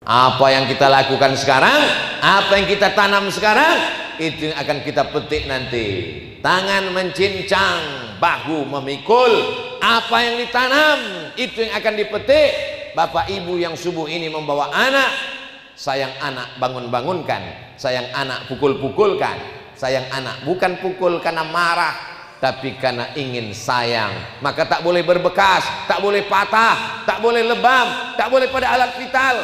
Apa yang kita lakukan sekarang, apa yang kita tanam sekarang, itu yang akan kita petik nanti. Tangan mencincang, bahu memikul. Apa yang ditanam, itu yang akan dipetik. Bapak ibu yang subuh ini membawa anak, sayang anak bangun-bangunkan, sayang anak pukul-pukulkan. Sayang anak bukan pukul karena marah, tapi karena ingin sayang. Maka tak boleh berbekas, tak boleh patah, tak boleh lebam, tak boleh pada alat vital.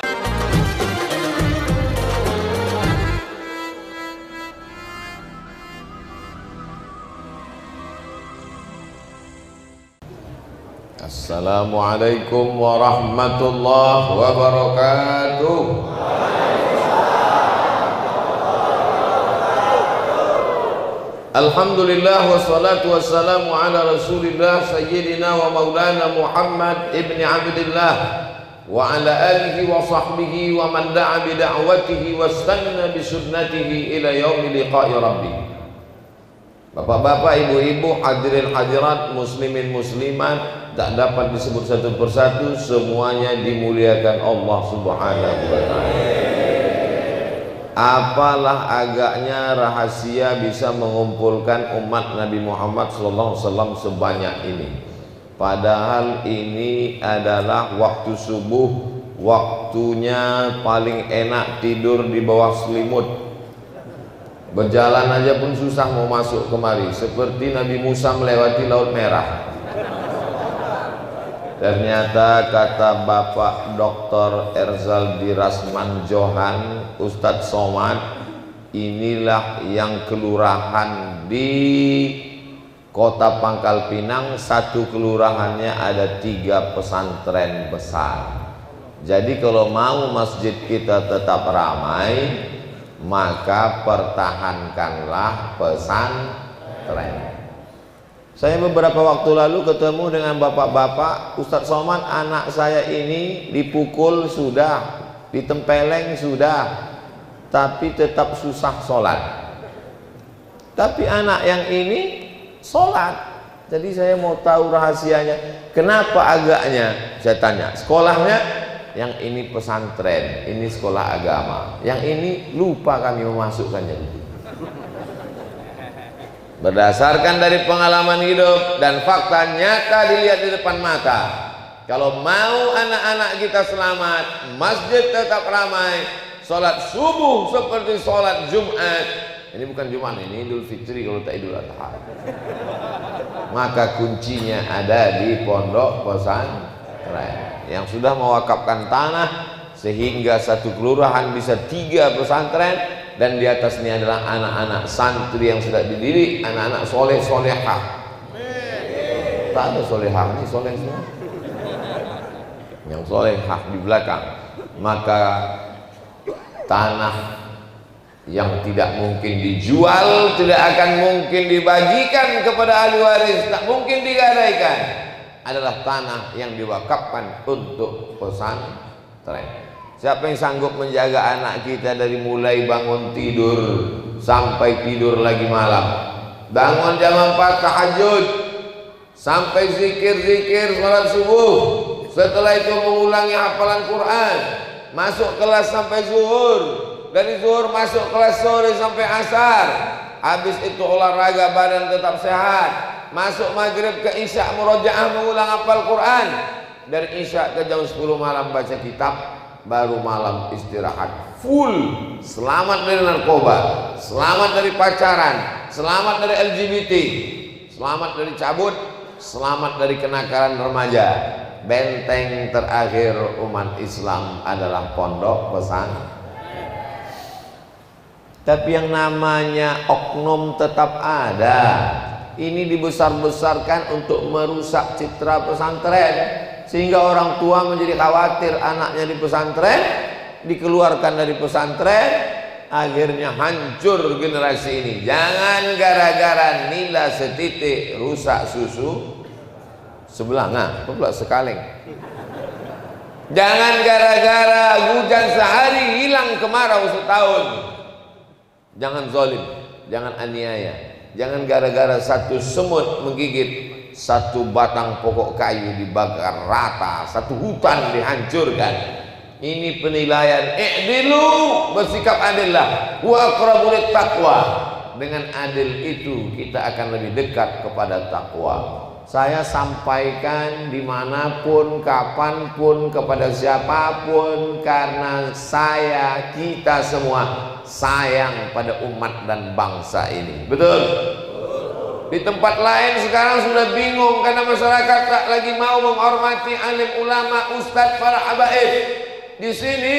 Assalamualaikum warahmatullahi wabarakatuh. Alhamdulillah wassalatu wassalamu ala rasulillah sayyidina wa maulana Muhammad ibn Abdillah wa ala alihi wa sahbihi wa man da'a bi da'watihi wastanna bi sunnatihi ila yaumi liqa'i rabbih. Bapak-bapak, ibu-ibu, hadirin hadirat, muslimin muslimat, tak dapat disebut satu persatu, semuanya dimuliakan Allah Subhanahu wa ta'ala. Apalah agaknya rahasia bisa mengumpulkan umat Nabi Muhammad SAW sebanyak ini. Padahal ini adalah waktu subuh, waktunya paling enak tidur di bawah selimut. Berjalan aja pun susah mau masuk kemari, seperti Nabi Musa melewati Laut Merah. Ternyata kata Bapak Dr. Erzaldi Rasman Johan, Ustadz Somad, inilah yang kelurahan di Kota Pangkal Pinang, satu kelurahannya ada 3 pesantren besar. Jadi kalau mau masjid kita tetap ramai, maka pertahankanlah pesantren. Saya beberapa waktu lalu ketemu dengan bapak-bapak, Ustadz Somad, anak saya ini dipukul sudah, ditempeleng sudah, tapi tetap susah sholat. Tapi anak yang ini sholat. Jadi saya mau tahu rahasianya, kenapa agaknya? Saya tanya, sekolahnya? Yang ini pesantren, ini sekolah agama, yang ini lupa kami memasukkannya. Berdasarkan dari pengalaman hidup dan fakta nyata dilihat di depan mata, kalau mau anak-anak kita selamat, masjid tetap ramai, sholat subuh seperti sholat Jumat, ini bukan Jumat, ini Idul Fitri kalau tak Idul Adha, maka kuncinya ada di pondok pesantren yang sudah mewakafkan tanah sehingga satu kelurahan bisa 3 pesantren, dan di atas ini adalah anak-anak santri yang sudah dididik, anak-anak soleh solehah. Tak ada solehah, ini soleh semua. Yang solehah di belakang. Maka tanah yang tidak mungkin dijual, tidak akan mungkin dibagikan kepada ahli waris, tak mungkin digadaikan, adalah tanah yang diwakafkan untuk pesantren. Siapa yang sanggup menjaga anak kita dari mulai bangun tidur sampai tidur lagi malam, bangun jam 4 tahajud sampai zikir-zikir sholat subuh, setelah itu mengulangi hafalan Quran, masuk kelas sampai zuhur, dari zuhur masuk kelas sore sampai asar, habis itu olahraga badan tetap sehat, masuk maghrib ke isya murojaah mengulang hafal Quran, dari isya ke jam 10 malam baca kitab, baru malam istirahat full. Selamat dari narkoba, selamat dari pacaran, selamat dari LGBT, selamat dari cabut, selamat dari kenakalan remaja. Benteng terakhir umat Islam adalah pondok pesantren. Tapi yang namanya oknum tetap ada. Ini dibesar-besarkan untuk merusak citra pesantren, sehingga orang tua menjadi khawatir anaknya di pesantren, dikeluarkan dari pesantren, akhirnya hancur generasi ini. Jangan gara-gara nila setitik rusak susu sebelah, nah pula sekaleng. Jangan gara-gara hujan sehari hilang kemarau setahun. Jangan zalim, jangan aniaya. Jangan gara-gara satu semut menggigit satu batang pokok kayu dibakar rata, satu hutan dihancurkan. Ini penilaian. I'dilu, bersikap adillah. Wa aqrabu littaqwa. Dengan adil itu kita akan lebih dekat kepada takwa. Saya sampaikan dimanapun, kapanpun, kepada siapapun, karena kita semua sayang pada umat dan bangsa ini. Betul? Di tempat lain sekarang sudah bingung karena masyarakat tak lagi mau menghormati alim ulama, ustadz, para habaib. Di sini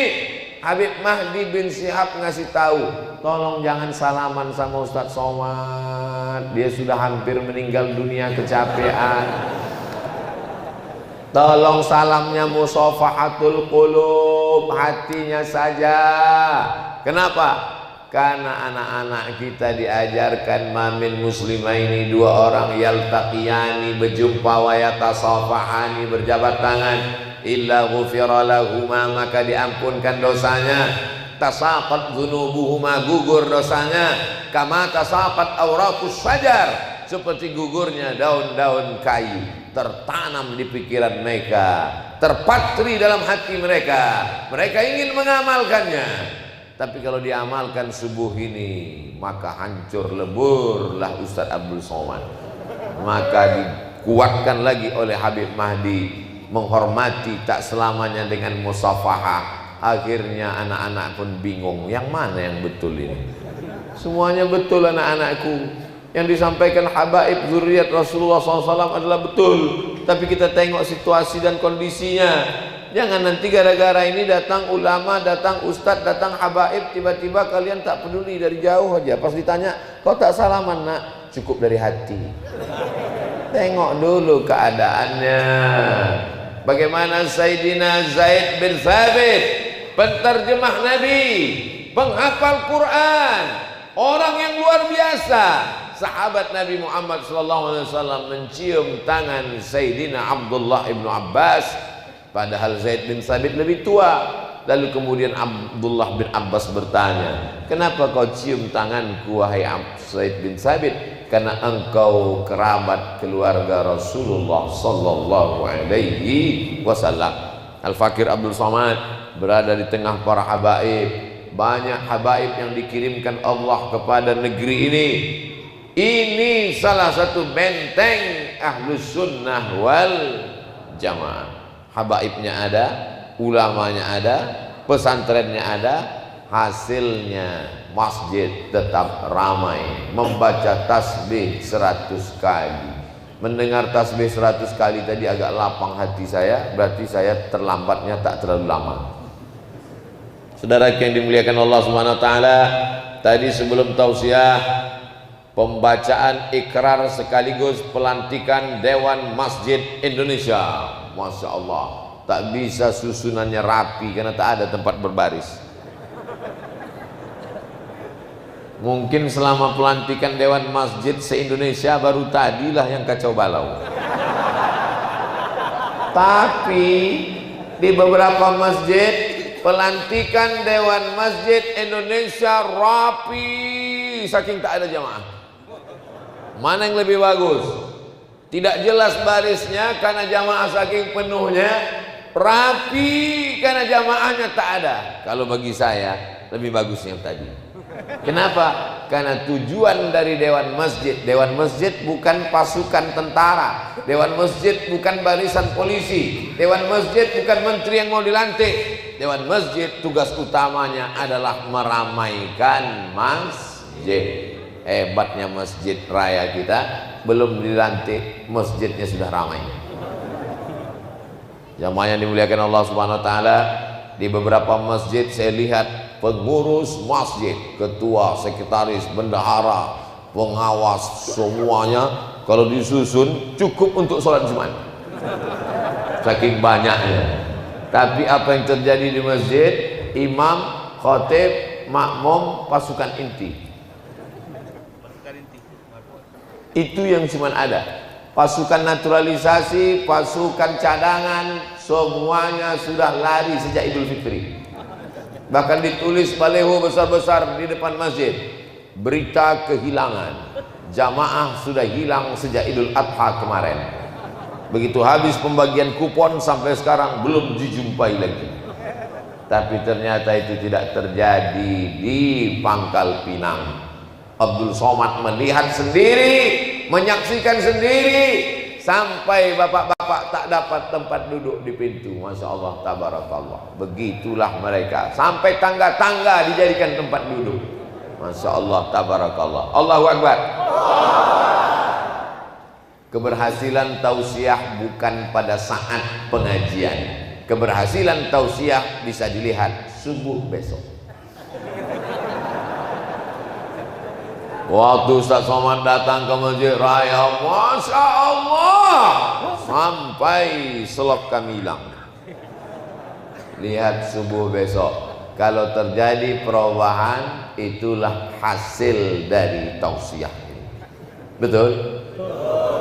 Habib Mahdi bin Syihab ngasih tahu, tolong jangan salaman sama Ustadz Somad, dia sudah hampir meninggal dunia kecapean. Tolong salamnya musafahatul qulub, hatinya saja. Kenapa? Karena anak-anak kita diajarkan mamin muslimaini, dua orang yaltaqiyani, berjumpa wa yatasafahani, berjabat tangan, illa ghufira lahuma, maka diampunkan dosanya. Tasaqat dzunubuhuma, gugur dosanya. Kama tasaqat awraqus syajar, seperti gugurnya daun-daun kayu, tertanam di pikiran mereka, terpatri dalam hati mereka. Mereka ingin mengamalkannya. Tapi kalau diamalkan subuh ini, maka hancur leburlah Ustadz Abdul Somad. Maka dikuatkan lagi oleh Habib Mahdi, menghormati tak selamanya dengan musafahah. Akhirnya anak-anak pun bingung, yang mana yang betul ini? Semuanya betul anak-anakku. Yang disampaikan habaib zuriat Rasulullah SAW adalah betul. Tapi kita tengok situasi dan kondisinya. Jangan nanti gara-gara ini datang ulama, datang ustadz, datang habaib, tiba-tiba kalian tak peduli, dari jauh aja. Pas ditanya, kau tak salaman nak? Cukup dari hati. Tengok dulu keadaannya. Bagaimana Sayyidina Zaid bin Thabit, penterjemah Nabi, penghafal Quran, orang yang luar biasa, sahabat Nabi Muhammad SAW, mencium tangan Sayyidina Abdullah ibnu Abbas. Padahal Zaid bin Thabit lebih tua. Lalu kemudian Abdullah bin Abbas bertanya, kenapa kau cium tanganku wahai Zaid bin Thabit? Karena engkau kerabat keluarga Rasulullah sallallahu alaihi wasallam. Al-Fakir Abdul Somad berada di tengah para habaib. Banyak habaib yang dikirimkan Allah kepada negeri ini. Ini salah satu benteng Ahlus Sunnah wal Jamaah. Habaibnya ada, ulamanya ada, pesantrennya ada, hasilnya masjid tetap ramai. Membaca tasbih 100 kali, mendengar tasbih 100 kali tadi agak lapang hati saya, berarti saya terlambatnya tak terlalu lama. Saudara yang dimuliakan Allah Subhanahu wa taala, tadi sebelum tausiah, pembacaan ikrar sekaligus pelantikan Dewan Masjid Indonesia. Masya Allah, tak bisa susunannya rapi karena tak ada tempat berbaris. Mungkin selama pelantikan Dewan Masjid se-Indonesia baru tadilah yang kacau balau. Tapi di beberapa masjid pelantikan Dewan Masjid Indonesia rapi, saking tak ada jamaah. Mana yang lebih bagus? Tidak jelas barisnya karena jamaah saking penuhnya, rapi karena jamaahnya tak ada. Kalau bagi saya lebih bagus yang tadi. Kenapa? Karena tujuan dari Dewan Masjid bukan pasukan tentara, Dewan Masjid bukan barisan polisi, Dewan Masjid bukan menteri yang mau dilantik. Dewan Masjid tugas utamanya adalah meramaikan masjid. Hebatnya masjid raya kita, belum dilantik masjidnya sudah ramai. Jamaah yang dimuliakan Allah Subhanahu wa taala, di beberapa masjid saya lihat pengurus masjid, ketua, sekretaris, bendahara, pengawas, semuanya kalau disusun cukup untuk sholat Jumat. Saking banyaknya. Tapi apa yang terjadi di masjid? Imam, khatib, makmum, pasukan inti. Itu yang cuma ada. Pasukan naturalisasi, pasukan cadangan, semuanya sudah lari sejak Idul Fitri. Bahkan ditulis baleho besar-besar di depan masjid, berita kehilangan, jamaah sudah hilang sejak Idul Adha kemarin. Begitu habis pembagian kupon sampai sekarang belum dijumpai lagi. Tapi ternyata itu tidak terjadi di Pangkal Pinang. Abdul Somad melihat sendiri, menyaksikan sendiri, sampai bapak-bapak tak dapat tempat duduk di pintu. Masya Allah, tabarakallah. Begitulah mereka, sampai tangga-tangga dijadikan tempat duduk. Masya Allah, tabarakallah. Allahu Akbar. Keberhasilan tausiah bukan pada saat pengajian. Keberhasilan tausiah bisa dilihat subuh besok. Waktu Ustaz Somad datang ke Masjid Raya, Masya Allah, sampai selop kami hilang. Lihat subuh besok. Kalau terjadi perubahan, itulah hasil dari tausiah. Betul?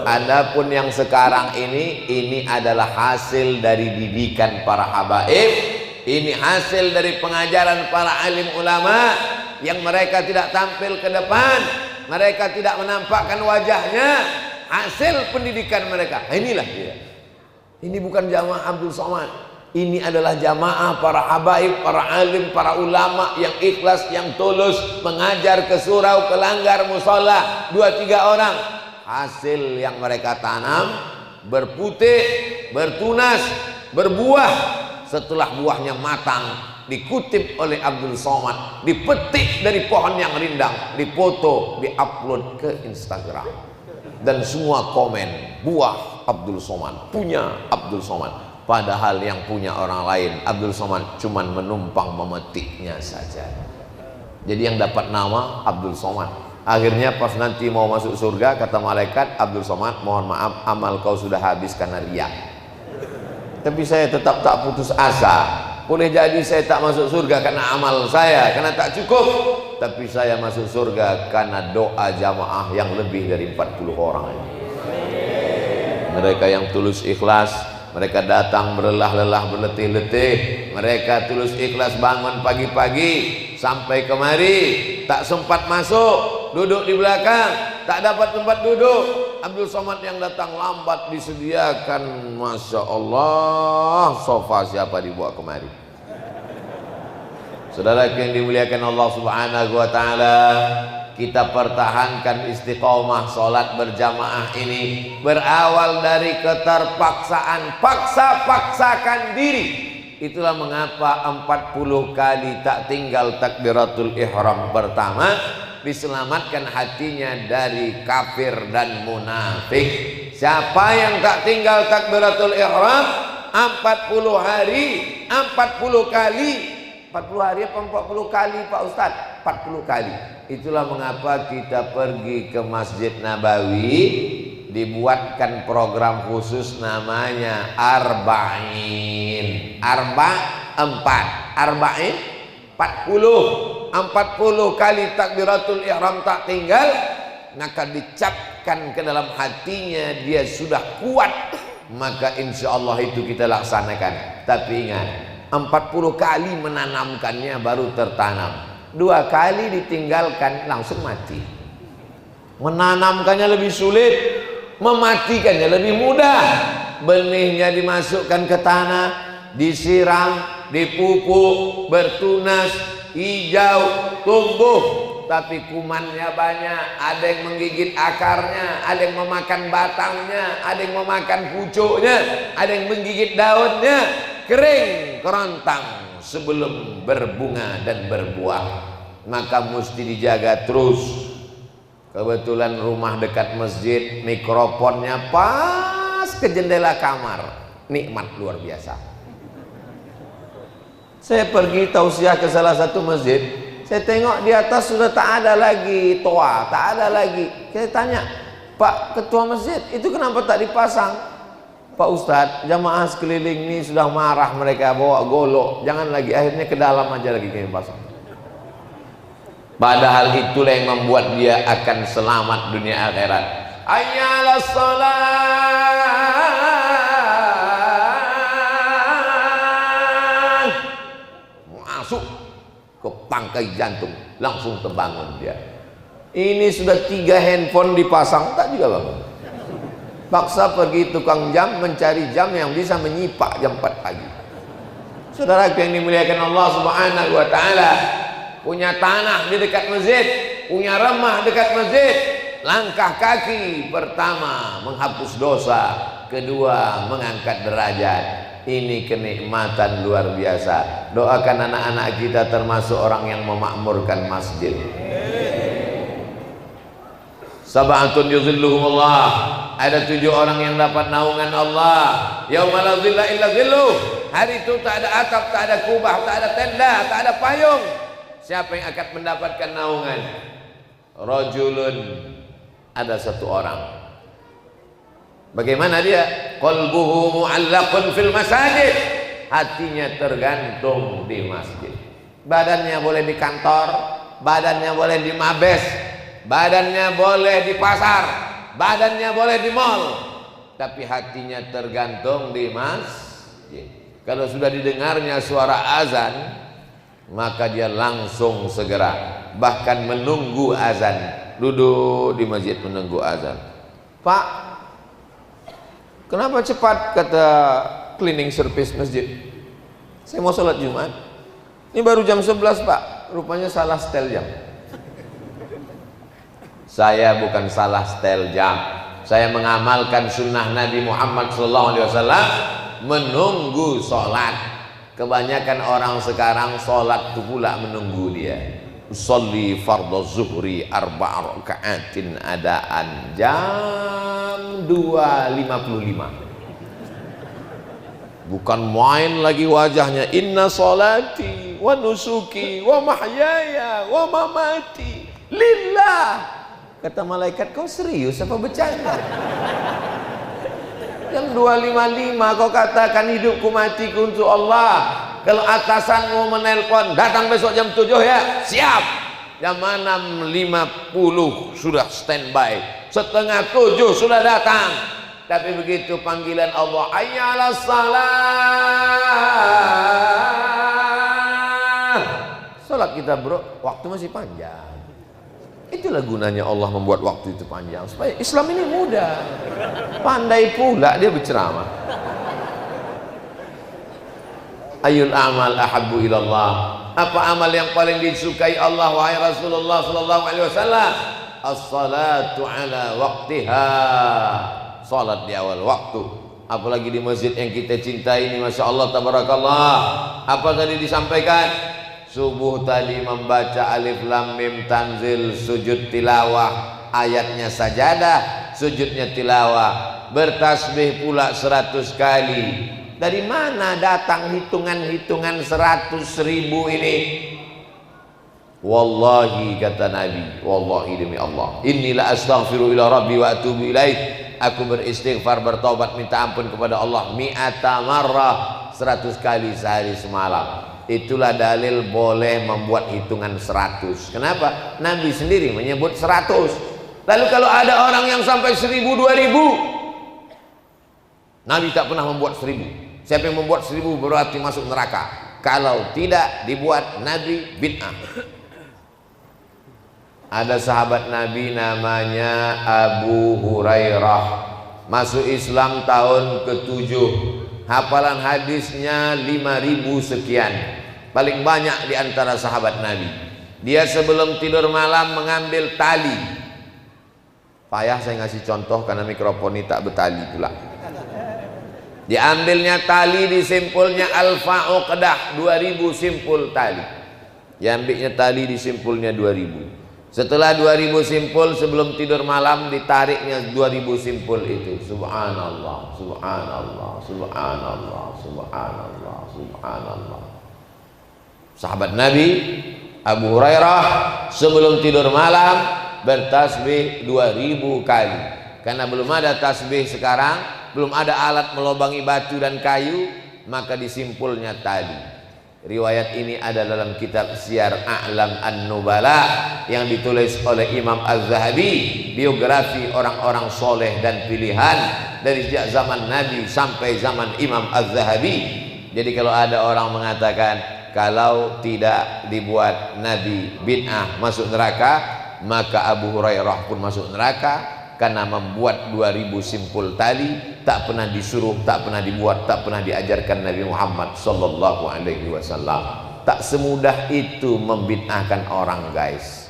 Adapun yang sekarang ini adalah hasil dari didikan para habaib. Ini hasil dari pengajaran para alim ulama yang mereka tidak tampil ke depan, mereka tidak menampakkan wajahnya. Hasil pendidikan mereka. Inilah dia. Ini bukan jamaah Abdul Somad. Ini adalah jamaah para habaib, para alim, para ulama yang ikhlas, yang tulus mengajar ke surau, ke langgar, musola, 2-3 orang. Hasil yang mereka tanam berputih, bertunas, berbuah. Setelah buahnya matang, dikutip oleh Abdul Somad, dipetik dari pohon yang rindang, dipoto, diupload ke Instagram, dan semua komen buah Abdul Somad, punya Abdul Somad. Padahal yang punya orang lain, Abdul Somad cuman menumpang memetiknya saja. Jadi yang dapat nama Abdul Somad. Akhirnya pas nanti mau masuk surga, kata malaikat, Abdul Somad, mohon maaf, amal kau sudah habis karena riya. Tapi saya tetap tak putus asa. Boleh jadi saya tak masuk surga karena amal saya, karena tak cukup. Tapi saya masuk surga karena doa jamaah yang lebih dari 40 orang ini. Mereka yang tulus ikhlas, mereka datang berlelah-lelah, berletih-letih. Mereka tulus ikhlas bangun pagi-pagi sampai kemari, tak sempat masuk, duduk di belakang, tak dapat tempat duduk. Abdul Somad yang datang lambat disediakan, Masya Allah, sofa siapa dibawa kemari. Saudara yang dimuliakan Allah Subhanahu wa Ta'ala, kita pertahankan istiqomah sholat berjamaah ini. Berawal dari keterpaksaan, paksa-paksakan diri. Itulah mengapa 40 kali tak tinggal takbiratul ihram pertama, diselamatkan hatinya dari kafir dan munafik. Siapa yang tak tinggal takbiratul ihram 40 hari, 40 kali, 40 hari apa 40 kali Pak Ustadz? 40 kali. Itulah mengapa kita pergi ke Masjid Nabawi, dibuatkan program khusus namanya Arba'in. Arba'in 40 kali takbiratul ihram tak tinggal, maka dicapkan ke dalam hatinya dia sudah kuat, maka insya Allah itu kita laksanakan. Tapi ingat, 40 kali menanamkannya baru tertanam. 2 kali ditinggalkan langsung mati. Menanamkannya lebih sulit, mematikannya lebih mudah. Benihnya dimasukkan ke tanah, disiram, dipupuk, bertunas, hijau, tumbuh, tapi kumannya banyak. Ada yang menggigit akarnya, ada yang memakan batangnya, ada yang memakan pucuknya, ada yang menggigit daunnya. Kering, kerontang sebelum berbunga dan berbuah. Maka mesti dijaga terus. Kebetulan rumah dekat masjid, mikrofonnya pas ke jendela kamar, nikmat luar biasa. Saya pergi tausiah ke salah satu masjid, saya tengok di atas sudah tak ada lagi toa, tak ada lagi. Saya tanya, Pak Ketua Masjid, itu kenapa tak dipasang? Pak Ustadz, jamaah sekeliling ini sudah marah, mereka bawa golok, jangan lagi, akhirnya ke dalam aja lagi kami pasang. Padahal itulah yang membuat dia akan selamat dunia akhirat. Ayyalas salat, masuk ke pangkai jantung, langsung terbangun dia. Ini sudah 3 handphone dipasang, tak juga bangun. Paksa pergi tukang jam mencari jam yang bisa menyipak jam 4 pagi. Saudara yang dimuliakan Allah Subhanahu wa taala, punya tanah di dekat masjid, punya rumah dekat masjid, langkah kaki pertama menghapus dosa, kedua mengangkat derajat. Ini kenikmatan luar biasa. Doakan anak-anak kita termasuk orang yang memakmurkan masjid. Sab'atun yuzilluhumullah, ada 7 orang yang dapat naungan Allah. Yauma la zilla illa zilluh, hari itu tak ada atap, tak ada kubah, tak ada tenda, tak ada payung. Siapa yang akan mendapatkan naungan? Rajulun, ada 1 orang. Bagaimana dia? Qalbuhu mu'allaqun fil masajid, hatinya tergantung di masjid. Badannya boleh di kantor, badannya boleh di mabes, badannya boleh di pasar, badannya boleh di mall, tapi hatinya tergantung di masjid. Kalau sudah didengarnya suara azan, maka dia langsung segera, bahkan menunggu azan, duduk di masjid menunggu azan. Pak, kenapa cepat, kata cleaning service masjid? Saya mau sholat Jumat, ini baru jam 11 Pak, rupanya salah setel jam. Saya bukan salah setel jam, saya mengamalkan sunnah Nabi Muhammad SAW, menunggu sholat. Kebanyakan orang sekarang sholat itu pula menunggu dia. Usolli fardhu zuhri 4 rakaatin adaan jam 2.55. Bukan main lagi wajahnya. Inna sholati wa nusuki wa mahyaya wa mamati lillah. Kata malaikat, kau serius apa bercanda? Yang 255 kau katakan hidupku matiku untuk Allah. Kalau atasanmu menelpon, datang besok jam 7 ya, siap. Jam 6.50 sudah standby, setengah 7 sudah datang. Tapi begitu panggilan Allah, hayya 'alas salah, salat kita bro, waktu masih panjang. Itulah gunanya Allah membuat waktu itu panjang, supaya Islam ini mudah. Pandai pula dia berceramah. Ayul amal ahabbu ilallah, apa amal yang paling disukai Allah wahai Rasulullah sallallahu alaihi wasallam? As-salatu ala waqtiha, salat di awal waktu. Apalagi di masjid yang kita cintai ini, Masya Allah tabarakallah. Apa tadi disampaikan? Subuh tadi membaca alif lam mim tanzil, sujud tilawah, ayatnya sajadah, sujudnya tilawah, bertasbih pula 100 kali. Dari mana datang hitungan-hitungan 100.000 ini? Wallahi, kata Nabi, wallahi demi Allah, inilah astaghfiru ila rabbi wa atubu ilaih, aku beristighfar, bertobat, minta ampun kepada Allah mi'ata marrah, 100 kali sehari semalam. Itulah dalil boleh membuat hitungan 100. Kenapa? Nabi sendiri menyebut 100. Lalu kalau ada orang yang sampai 1000, 2000, Nabi tak pernah membuat 1000. Siapa yang membuat 1000 berarti masuk neraka. Kalau tidak dibuat, Nabi bid'ah. Ada sahabat Nabi namanya Abu Hurairah, masuk Islam tahun ke-7. Hafalan hadisnya 5.000 sekian, paling banyak di antara sahabat Nabi. Dia sebelum tidur malam mengambil tali. Payah saya ngasih contoh karena mikrofon ini tak bertali pula. Diambilnya tali, disimpulnya al-fa'uqdah, 2.000 simpul tali. Diambilnya tali, disimpulnya 2.000. Setelah 2.000 simpul sebelum tidur malam, ditariknya 2.000 simpul itu. Subhanallah, subhanallah, subhanallah, subhanallah, subhanallah. Sahabat Nabi Abu Hurairah sebelum tidur malam bertasbih 2.000 kali. Karena belum ada tasbih sekarang, belum ada alat melobangi batu dan kayu, maka disimpulnya tali. Riwayat ini ada dalam kitab Syiar A'lam An-Nubala yang ditulis oleh Imam Az-Zahabi, biografi orang-orang soleh dan pilihan dari sejak zaman Nabi sampai zaman Imam Az-Zahabi. Jadi kalau ada orang mengatakan kalau tidak dibuat Nabi bid'ah masuk neraka, maka Abu Hurairah pun masuk neraka. karena membuat 2000 simpul tali tak pernah disuruh, tak pernah dibuat, tak pernah diajarkan Nabi Muhammad sallallahu alaihi wasallam. Tak semudah itu membid'ahkan orang, guys.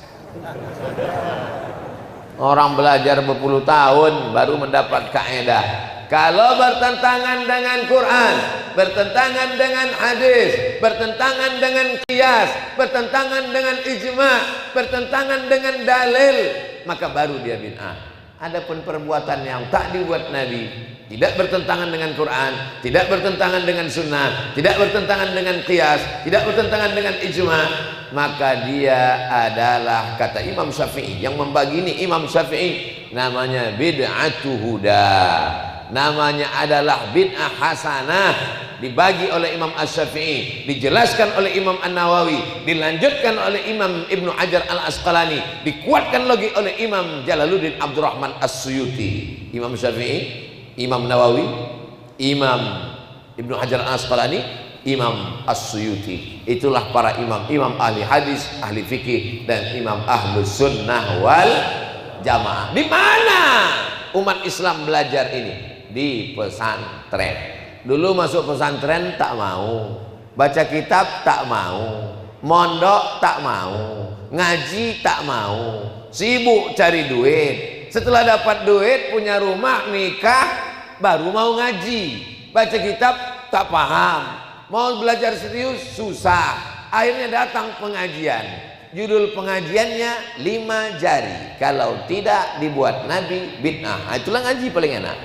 Orang belajar berpuluh tahun baru mendapat kaidah. Kalau bertentangan dengan Quran, bertentangan dengan hadis, bertentangan dengan qiyas, bertentangan dengan ijma', bertentangan dengan dalil, maka baru dia bid'ah. Adapun perbuatan yang tak dibuat Nabi, tidak bertentangan dengan Quran, tidak bertentangan dengan sunnah, tidak bertentangan dengan qiyas, tidak bertentangan dengan ijma', maka dia adalah, kata Imam Syafi'i, yang membagi ini Imam Syafi'i, namanya bid'atu huda, namanya adalah bid'ah hasanah. Dibagi oleh Imam Asy-Syafi'i, dijelaskan oleh Imam An-Nawawi, dilanjutkan oleh Imam Ibnu Hajar Al-Asqalani, dikuatkan lagi oleh Imam Jalaluddin Abdurrahman As-Suyuti. Imam Syafi'i, Imam Nawawi, Imam Ibnu Hajar Al-Asqalani, Imam As-Suyuti. Itulah para imam ahli hadis, ahli fikih, dan imam ahlus sunnah wal jamaah. Di mana umat Islam belajar ini? Di pesantren. Dulu masuk pesantren tak mau, baca kitab tak mau, mondok tak mau, ngaji tak mau, sibuk cari duit. Setelah dapat duit, punya rumah, nikah, baru mau ngaji. Baca kitab tak paham, mau belajar serius susah. Akhirnya datang pengajian, judul pengajiannya 5 jari, kalau tidak dibuat Nabi bid'ah. Itulah ngaji paling enak.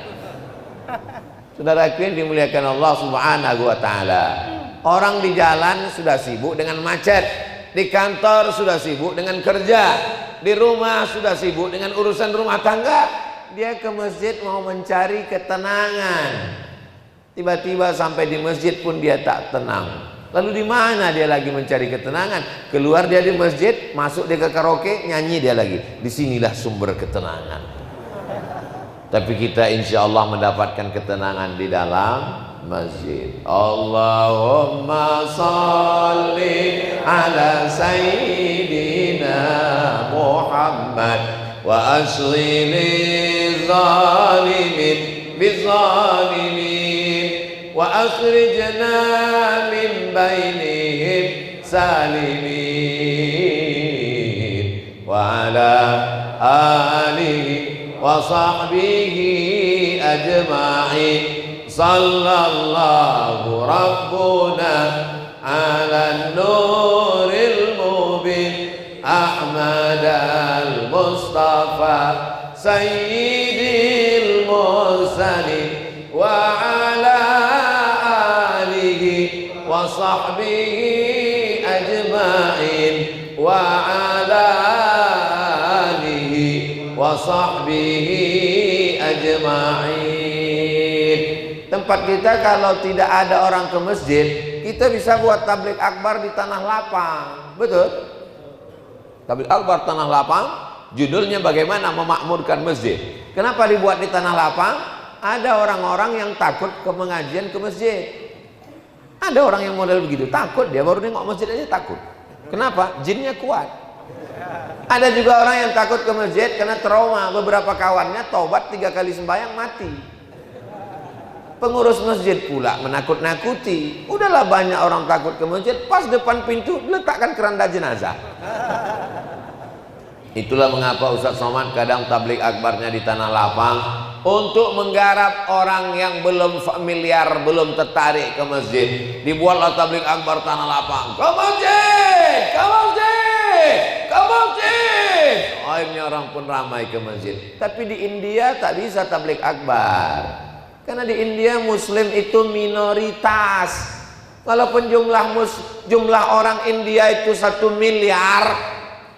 Saudaraku yang dimuliakan Allah Subhanahu wa taala. Orang di jalan sudah sibuk dengan macet, di kantor sudah sibuk dengan kerja, di rumah sudah sibuk dengan urusan rumah tangga. Dia ke masjid mau mencari ketenangan. Tiba-tiba sampai di masjid pun dia tak tenang. Lalu di mana dia lagi mencari ketenangan? Keluar dia di masjid, masuk dia ke karaoke, nyanyi dia lagi. Disinilah sumber ketenangan. Tapi kita insya Allah mendapatkan ketenangan di dalam masjid. Allahumma salli ala sayyidina Muhammad wa asghili zalimin bizalimin wa akhrijna min bainihim salimin wa ala alihi wa sahbihi ajma'in. Sallallahu rabbuna ala nuril mubin Ahmad al-Mustafa sayyidil mursalin wa ala alihi wa sahbihi ajma'in wa ala wa sahbihi ajma'in. Tempat kita kalau tidak ada orang ke masjid, kita bisa buat tabligh akbar di tanah lapang. Betul? Tabligh akbar tanah lapang, judulnya bagaimana memakmurkan masjid. Kenapa dibuat di tanah lapang? Ada orang-orang yang takut ke pengajian ke masjid. Ada orang yang model begitu, takut, dia baru nengok masjid aja takut. Kenapa? Jinnya kuat. Ada juga orang yang takut ke masjid karena trauma. Beberapa kawannya tobat 3 kali sembahyang mati. Pengurus masjid pula menakut-nakuti. Udahlah banyak orang takut ke masjid, pas depan pintu letakkan keranda jenazah. Itulah mengapa Ustaz Somad kadang tabligh akbarnya di tanah lapang, untuk menggarap orang yang belum familiar, belum tertarik ke masjid. Dibuatlah tabligh akbar tanah lapang. Ke masjid, ke masjid, ke masjid. Akhirnya orang pun ramai ke masjid. Tapi di India tak bisa tabligh akbar, karena di India Muslim itu minoritas. Walaupun jumlah orang India itu 1 miliar,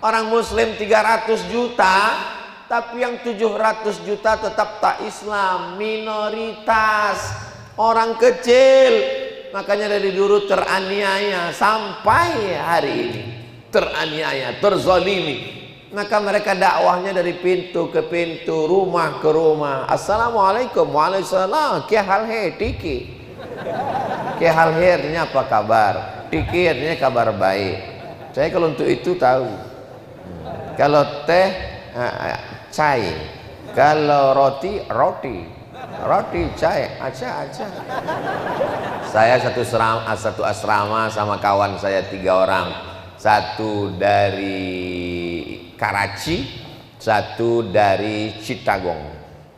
orang Muslim 300 juta, tapi yang 700 juta tetap tak Islam, minoritas, orang kecil. Makanya dari dulu teraniaya sampai hari ini, teraniaya, terzalimi. Maka mereka dakwahnya dari pintu ke pintu, rumah ke rumah. Assalamualaikum, waalaikumsalam, kya hal hai, tiki. Kya hal hai artinya apa kabar, tiki artinya kabar baik. Saya kalau untuk itu tahu. Kalau teh, cai. Kalau roti, roti. Roti, cai, aja. Saya satu asrama sama kawan saya 3 orang. Satu dari Karachi, satu dari Chittagong.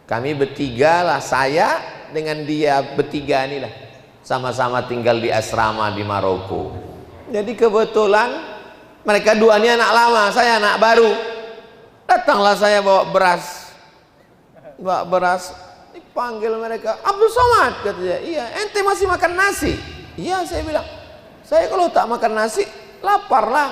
Kami bertiga lah, saya dengan dia bertiga inilah sama-sama tinggal di asrama di Maroko. Jadi kebetulan mereka dua ini anak lama, saya anak baru. Datanglah saya bawa beras, dipanggil mereka, Abdul Somad, katanya. Iya, ente masih makan nasi? Iya, saya bilang, saya kalau tak makan nasi lapar lah.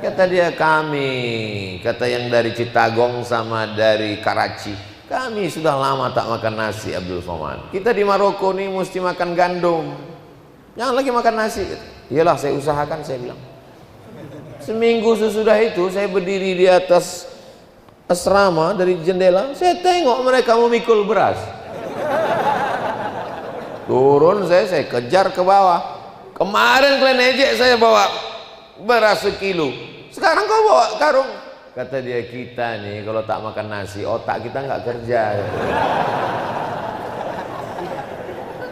Kata dia, kata yang dari Chittagong sama dari Karachi, kami sudah lama tak makan nasi, Abdul Somad. Kita di Maroko nih mesti makan gandum, jangan lagi makan nasi. Iyalah, saya usahakan, saya bilang. Seminggu sesudah itu saya berdiri di atas asrama dari jendela, saya tengok mereka memikul beras. Turun saya kejar ke bawah. Kemarin kalian ejek saya bawa beras 1 kilo, sekarang kau bawa karung. Kata dia, kita nih kalau tak makan nasi otak kita nggak kerja.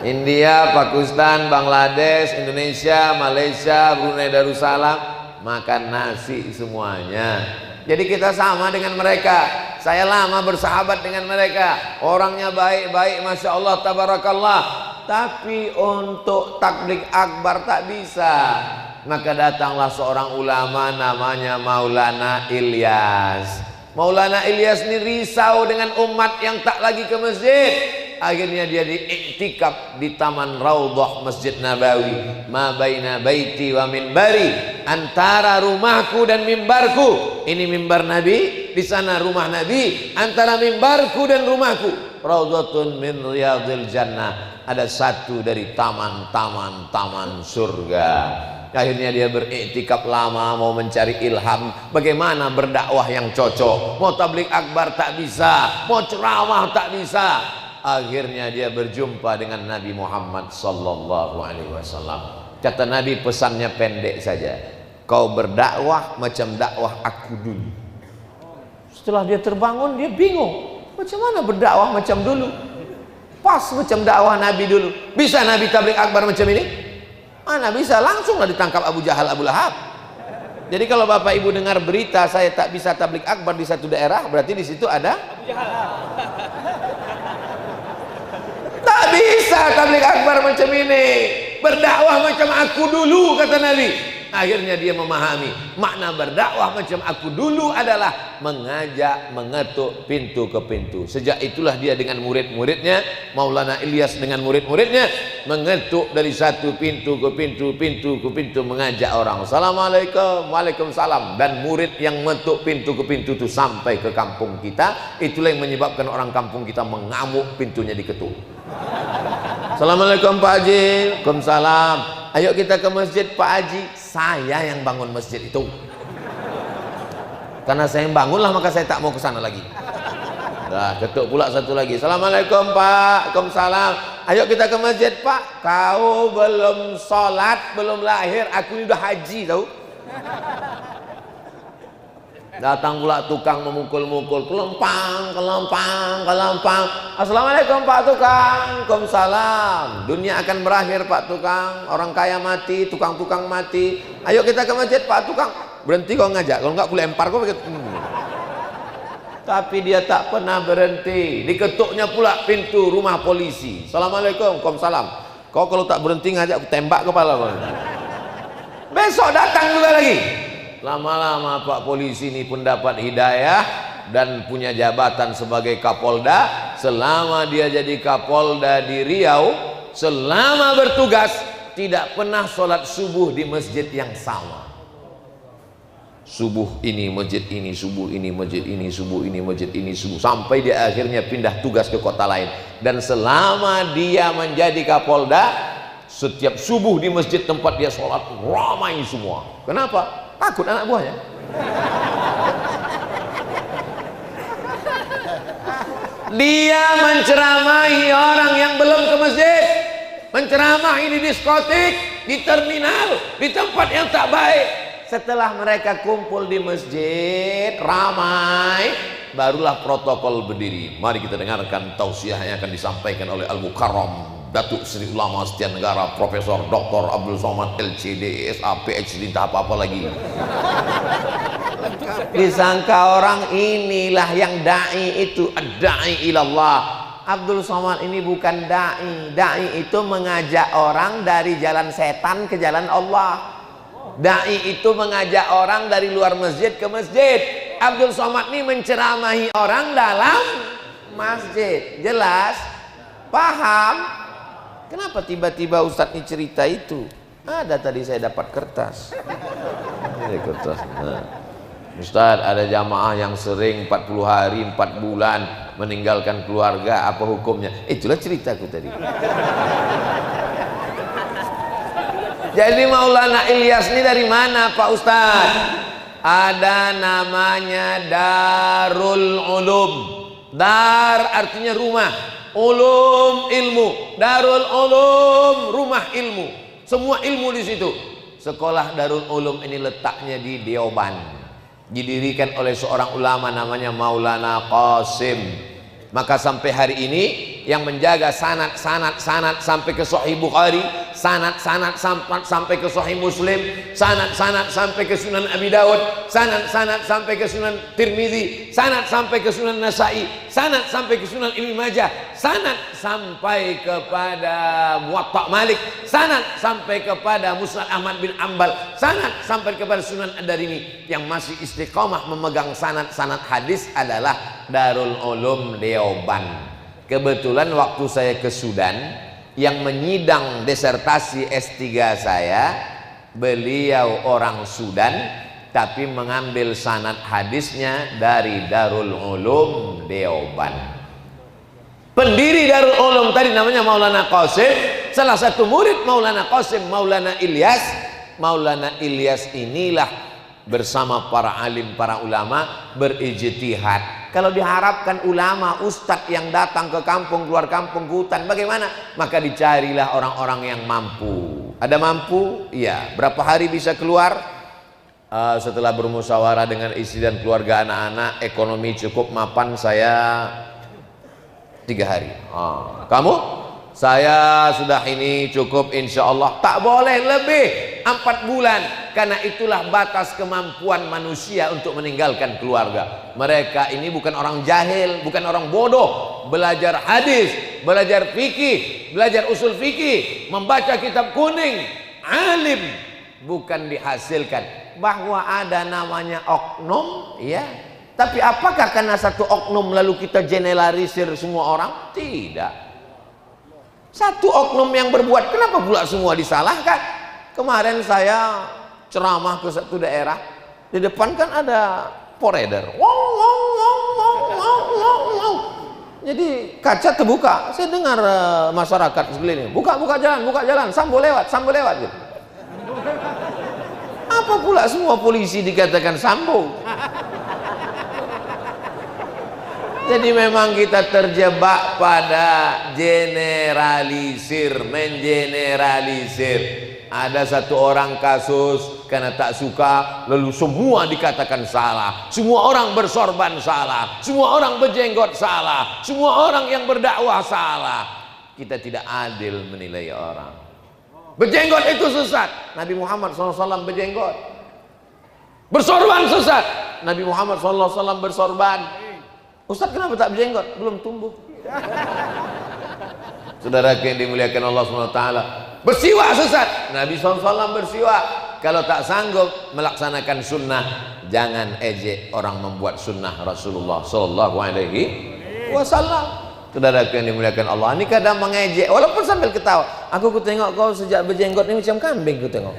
India, Pakistan, Bangladesh, Indonesia, Malaysia, Brunei Darussalam makan nasi semuanya. Jadi kita sama dengan mereka. Saya lama bersahabat dengan mereka. Orangnya baik-baik, Masya Allah, Tabarakallah. Tapi untuk tabligh akbar tak bisa. Maka datanglah seorang ulama namanya Maulana Ilyas. Maulana Ilyas ini risau dengan umat yang tak lagi ke masjid. Akhirnya dia diiktikaf di Taman Raudhah Masjid Nabawi. Ma baina baiti wa minbari, antara rumahku dan mimbarku. Ini mimbar Nabi, di sana rumah Nabi. Antara mimbarku dan rumahku, Raudhatun min riyadil jannah, ada satu dari taman-taman surga. Akhirnya dia beriktikaf lama, mau mencari ilham bagaimana berdakwah yang cocok. Mau tabligh akbar tak bisa, mau ceramah tak bisa. Akhirnya dia berjumpa dengan Nabi Muhammad sallallahu alaihi wasallam. Kata Nabi, pesannya pendek saja, kau berdakwah macam dakwah aku dulu. Setelah dia terbangun, dia bingung, macam mana berdakwah macam dulu? Pas macam dakwah Nabi dulu. Bisa Nabi tabligh akbar macam ini? Mana bisa, langsunglah ditangkap Abu Jahal, Abu Lahab. Jadi kalau Bapak Ibu dengar berita saya tak bisa tabligh akbar di satu daerah, berarti di situ ada Abu Jahal. Tak bisa tabligh akbar macam ini, berdakwah macam aku dulu, kata Nabi. Akhirnya dia memahami makna berdakwah macam aku dulu adalah mengajak, mengetuk pintu ke pintu. Sejak itulah dia dengan murid-muridnya, Maulana Ilyas dengan murid-muridnya, mengetuk dari satu pintu ke pintu, mengajak orang. Assalamualaikum, waalaikumsalam. Dan murid yang mengetuk pintu ke pintu itu sampai ke kampung kita. Itulah yang menyebabkan orang kampung kita mengamuk, pintunya diketuk. Assalamualaikum Pak Haji. Waalaikumsalam. Ayo kita ke masjid Pak Haji. Saya yang bangun masjid itu. Karena saya yang bangunlah, maka saya tak mau ke sana lagi. Nah, ketuk pula satu lagi. Assalamualaikum Pak. Waalaikumsalam. Ayo kita ke masjid Pak. Kau belum sholat, belum lahir, aku ini udah haji tahu. Datang pula tukang memukul-mukul, kelempang. Assalamualaikum Pak Tukang. Waalaikumsalam. Dunia akan berakhir Pak Tukang, orang kaya mati, tukang-tukang mati. Ayo kita ke masjid Pak Tukang. Berhenti kau ngajak, kalau enggak aku lempar kau. Tapi dia tak pernah berhenti. Diketuknya pula pintu rumah polisi. Assalamualaikum. Waalaikumsalam. Kau kalau tak berhenti ngajak, aku tembak kepala kau. Besok datang juga lagi. Lama-lama Pak polisi ini pun dapat hidayah dan punya jabatan sebagai Kapolda. Selama dia jadi Kapolda di Riau, selama bertugas tidak pernah sholat subuh di masjid yang sama. Subuh ini masjid ini, subuh ini masjid ini, subuh ini masjid ini, subuh, sampai dia akhirnya pindah tugas ke kota lain. Dan selama dia menjadi Kapolda, setiap subuh di masjid tempat dia sholat ramai semua. Kenapa? Takut anak buahnya. Dia menceramahi orang yang belum ke masjid, menceramahi di diskotik, di terminal, di tempat yang tak baik. Setelah mereka kumpul di masjid ramai, barulah protokol berdiri. Mari kita dengarkan tausiah yang akan disampaikan oleh Al-Mukarram Datuk Seri Ulama Setia Negara Profesor Dr. Abdul Somad LCD SA PhD entah apa-apa lagi. Disangka orang inilah yang dai itu, ad-da'i ilallah. Abdul Somad ini bukan dai. Dai itu mengajak orang dari jalan setan ke jalan Allah. Dai itu mengajak orang dari luar masjid ke masjid. Abdul Somad ini menceramahi orang dalam masjid. Jelas? Paham? Kenapa tiba-tiba Ustadz ini cerita itu? Ada tadi saya dapat kertas. Ini kertas. Nah. Ustadz, ada jamaah yang sering 40 hari 4 bulan meninggalkan keluarga, apa hukumnya? Itulah ceritaku tadi. Jadi Maulana Ilyas ini dari mana Pak Ustadz? Ada namanya Darul Ulum. Dar artinya rumah, ulum ilmu. Darul Ulum rumah ilmu. Semua ilmu di situ. Sekolah Darul Ulum ini letaknya di Deoban. Didirikan oleh seorang ulama namanya Maulana Qasim. Maka sampai hari ini yang menjaga sanad sampai ke Sahih Bukhari, sanad sampai ke Sahih Muslim, sanad sampai ke Sunan Abi Dawud, sanad sampai ke Sunan Tirmizi, sanad sampai ke Sunan Nasai, sanad sampai ke Sunan Ibnu Majah, sanad sampai kepada Muwatta Malik, sanad sampai kepada Musnad Ahmad bin Ambal, sanad sampai kepada Sunan Ad-Darimi. Yang masih istiqamah memegang sanad hadis adalah Darul Ulum Deoban. Kebetulan waktu saya ke Sudan, yang menyidang disertasi S3 saya, beliau orang Sudan, tapi mengambil sanad hadisnya dari Darul Ulum Deoban. Pendiri Darul Ulum tadi namanya Maulana Qasim, salah satu murid Maulana Qasim, Maulana Ilyas. Maulana Ilyas inilah bersama para alim, para ulama berijtihad. Kalau diharapkan ulama, ustadz yang datang ke kampung, keluar kampung, ke hutan, bagaimana? Maka dicarilah orang-orang yang mampu. Ada mampu? Iya. Berapa hari bisa keluar? Setelah bermusyawarah dengan istri dan keluarga anak-anak, ekonomi cukup mapan, saya 3 hari. Kamu? Saya sudah ini cukup insya Allah. Tak boleh lebih 4 bulan. Karena itulah batas kemampuan manusia untuk meninggalkan keluarga. Mereka ini bukan orang jahil, bukan orang bodoh. Belajar hadis, belajar fikih, belajar usul fikih, membaca kitab kuning. Alim, bukan dihasilkan. Bahwa ada namanya oknum, ya. Tapi apakah karena satu oknum lalu kita generalisir semua orang? Tidak. Satu oknum yang berbuat, kenapa pula semua disalahkan? Kemarin saya ceramah ke satu daerah, di depan kan ada poreder, jadi kaca terbuka, saya dengar masyarakat sekeliling, buka jalan, sambo lewat gitu. Apa pula semua polisi dikatakan sambo? Jadi memang kita terjebak pada mengeneralisir. Ada satu orang kasus karena tak suka, lalu semua dikatakan salah. Semua orang bersorban salah. Semua orang berjenggot salah. Semua orang yang berdakwah salah. Kita tidak adil menilai orang. Berjenggot itu sesat. Nabi Muhammad SAW berjenggot. Bersorban sesat. Nabi Muhammad SAW bersorban. Ustaz kenapa tak berjenggot? Belum tumbuh. Saudara yang dimuliakan Allah SWT, bersiwak sesat. Nabi SAW bersiwak. Kalau tak sanggup melaksanakan sunnah, jangan ejek orang membuat sunnah Rasulullah SAW. Saudara yang dimuliakan Allah, ini kadang mengejek walaupun sambil ketawa. Aku tengok kau sejak berjenggot ini macam kambing ku tengok.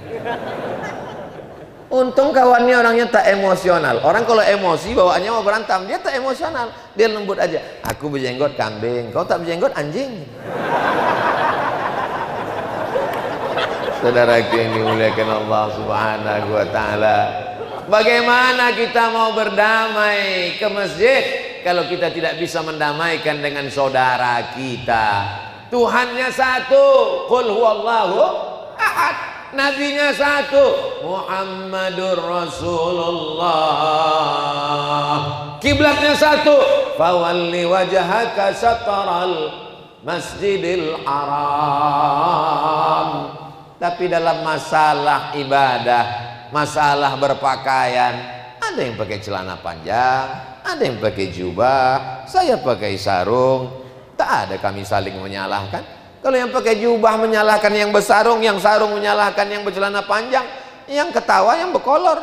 Untung kawannya orangnya tak emosional. Orang kalau emosi bawaannya mau berantem, dia tak emosional, dia lembut aja. Aku berjenggot kambing, kau tak berjenggot anjing. Saudara yang dimuliakan Allah Subhanahu wa taala, bagaimana kita mau berdamai ke masjid kalau kita tidak bisa mendamaikan dengan saudara kita? Tuhannya satu, qul huwallahu ahad. nabinya satu, Muhammadur Rasulullah. Kiblatnya satu, fawalli wajhaka syatral Masjidil Haram. Tapi dalam masalah ibadah, masalah berpakaian, ada yang pakai celana panjang, ada yang pakai jubah, saya pakai sarung. Tak ada kami saling menyalahkan. Kalau yang pakai jubah menyalahkan yang bersarung, yang sarung menyalahkan yang bercelana panjang, yang ketawa yang berkolor.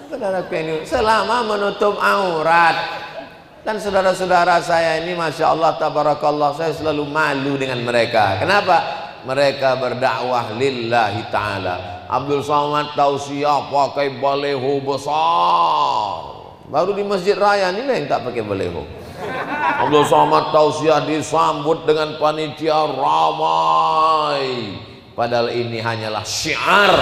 Saudara ini selama menutup aurat. Dan saudara-saudara saya ini Masya Allah tabarakallah, saya selalu malu dengan mereka. Kenapa? Mereka berdakwah lillahi ta'ala. Abdul Somad tausiah pakai baleho besar, baru di Masjid Raya ini yang tak pakai baleho. Abdul Somad tausiah disambut dengan panitia ramai, padahal ini hanyalah syiar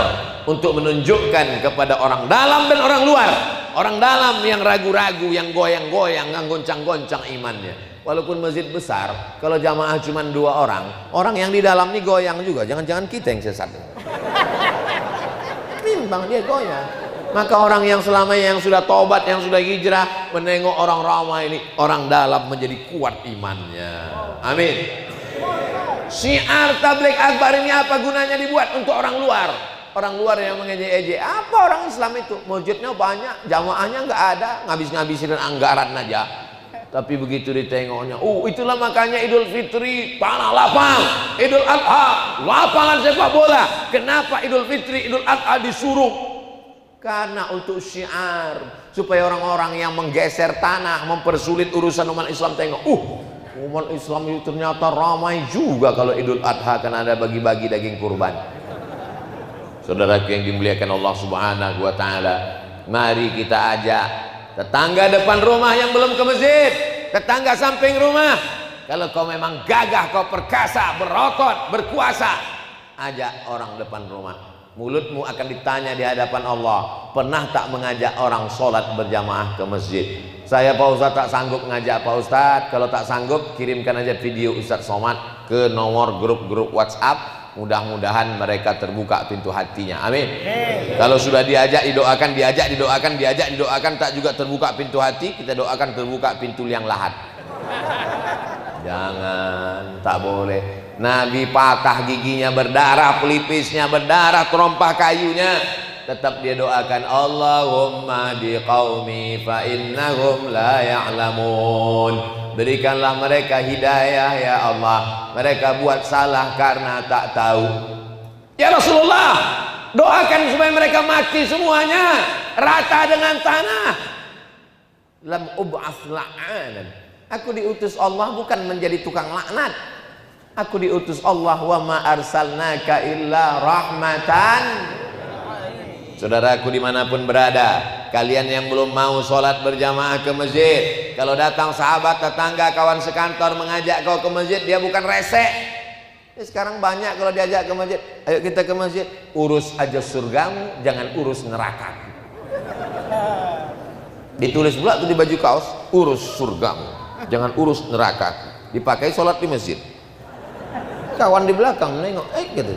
untuk menunjukkan kepada orang dalam dan orang luar. Orang dalam yang ragu-ragu, yang goyang-goyang, yang goncang-goncang imannya. Walaupun masjid besar, kalau jamaah cuma 2 orang, orang yang di dalam ini goyang juga. Jangan-jangan kita yang sesat. Timbang dia goyang. Maka orang yang selama yang sudah tobat, yang sudah hijrah, menengok orang ramai ini, orang dalam menjadi kuat imannya. Amin. Syiar tabligh akbar ini apa gunanya dibuat? Untuk orang luar. Orang luar yang mengejek-ejek. Apa orang Islam itu? Masjidnya banyak, jamaahnya nggak ada, ngabis-ngabisin anggaran aja. Tapi begitu ditengoknya, itulah makanya Idul Fitri tanah lapang, Idul Adha lapangan sepak bola. Kenapa Idul Fitri, Idul Adha disuruh? Karena untuk syiar, supaya orang-orang yang menggeser tanah, mempersulit urusan umat Islam tengok, umat Islam itu ternyata ramai juga kalau Idul Adha, kan ada bagi-bagi daging kurban. Saudaraku yang dimuliakan Allah Subhanahu wa Ta'ala, mari kita ajak tetangga depan rumah yang belum ke masjid, tetangga samping rumah. Kalau kau memang gagah, kau perkasa, berotot, berkuasa, ajak orang depan rumah. Mulutmu akan ditanya di hadapan Allah, pernah tak mengajak orang sholat berjamaah ke masjid? Saya Pak Ustadz tak sanggup ngajak Pak Ustadz. Kalau tak sanggup, kirimkan aja video Ustadz Somad ke nomor grup-grup WhatsApp. Mudah-mudahan mereka terbuka pintu hatinya. Amin. Kalau sudah diajak didoakan, didoakan, tak juga terbuka pintu hati, kita doakan terbuka pintu liang lahat. Jangan, tak boleh. Nabi patah giginya berdarah, pelipisnya berdarah, terompah kayunya, tetap dia doakan, Allahumma di qaumi fa innahum la ya'lamun. Berikanlah mereka hidayah ya Allah, mereka buat salah karena tak tahu. Ya Rasulullah, doakan supaya mereka mati semuanya, rata dengan tanah. Lam ub'ats la'anan. Aku diutus Allah bukan menjadi tukang laknat. Aku diutus Allah, wa ma arsalnaka illa rahmatan. Saudaraku dimanapun berada, kalian yang belum mau sholat berjamaah ke masjid, kalau datang sahabat, tetangga, kawan sekantor mengajak kau ke masjid, dia bukan resek. Sekarang banyak kalau diajak ke masjid, ayo kita ke masjid, urus aja surgamu, jangan urus neraka. Ditulis pula tuh di baju kaos, urus surgamu, jangan urus neraka. Dipakai sholat di masjid. Kawan di belakang nengok, gitu.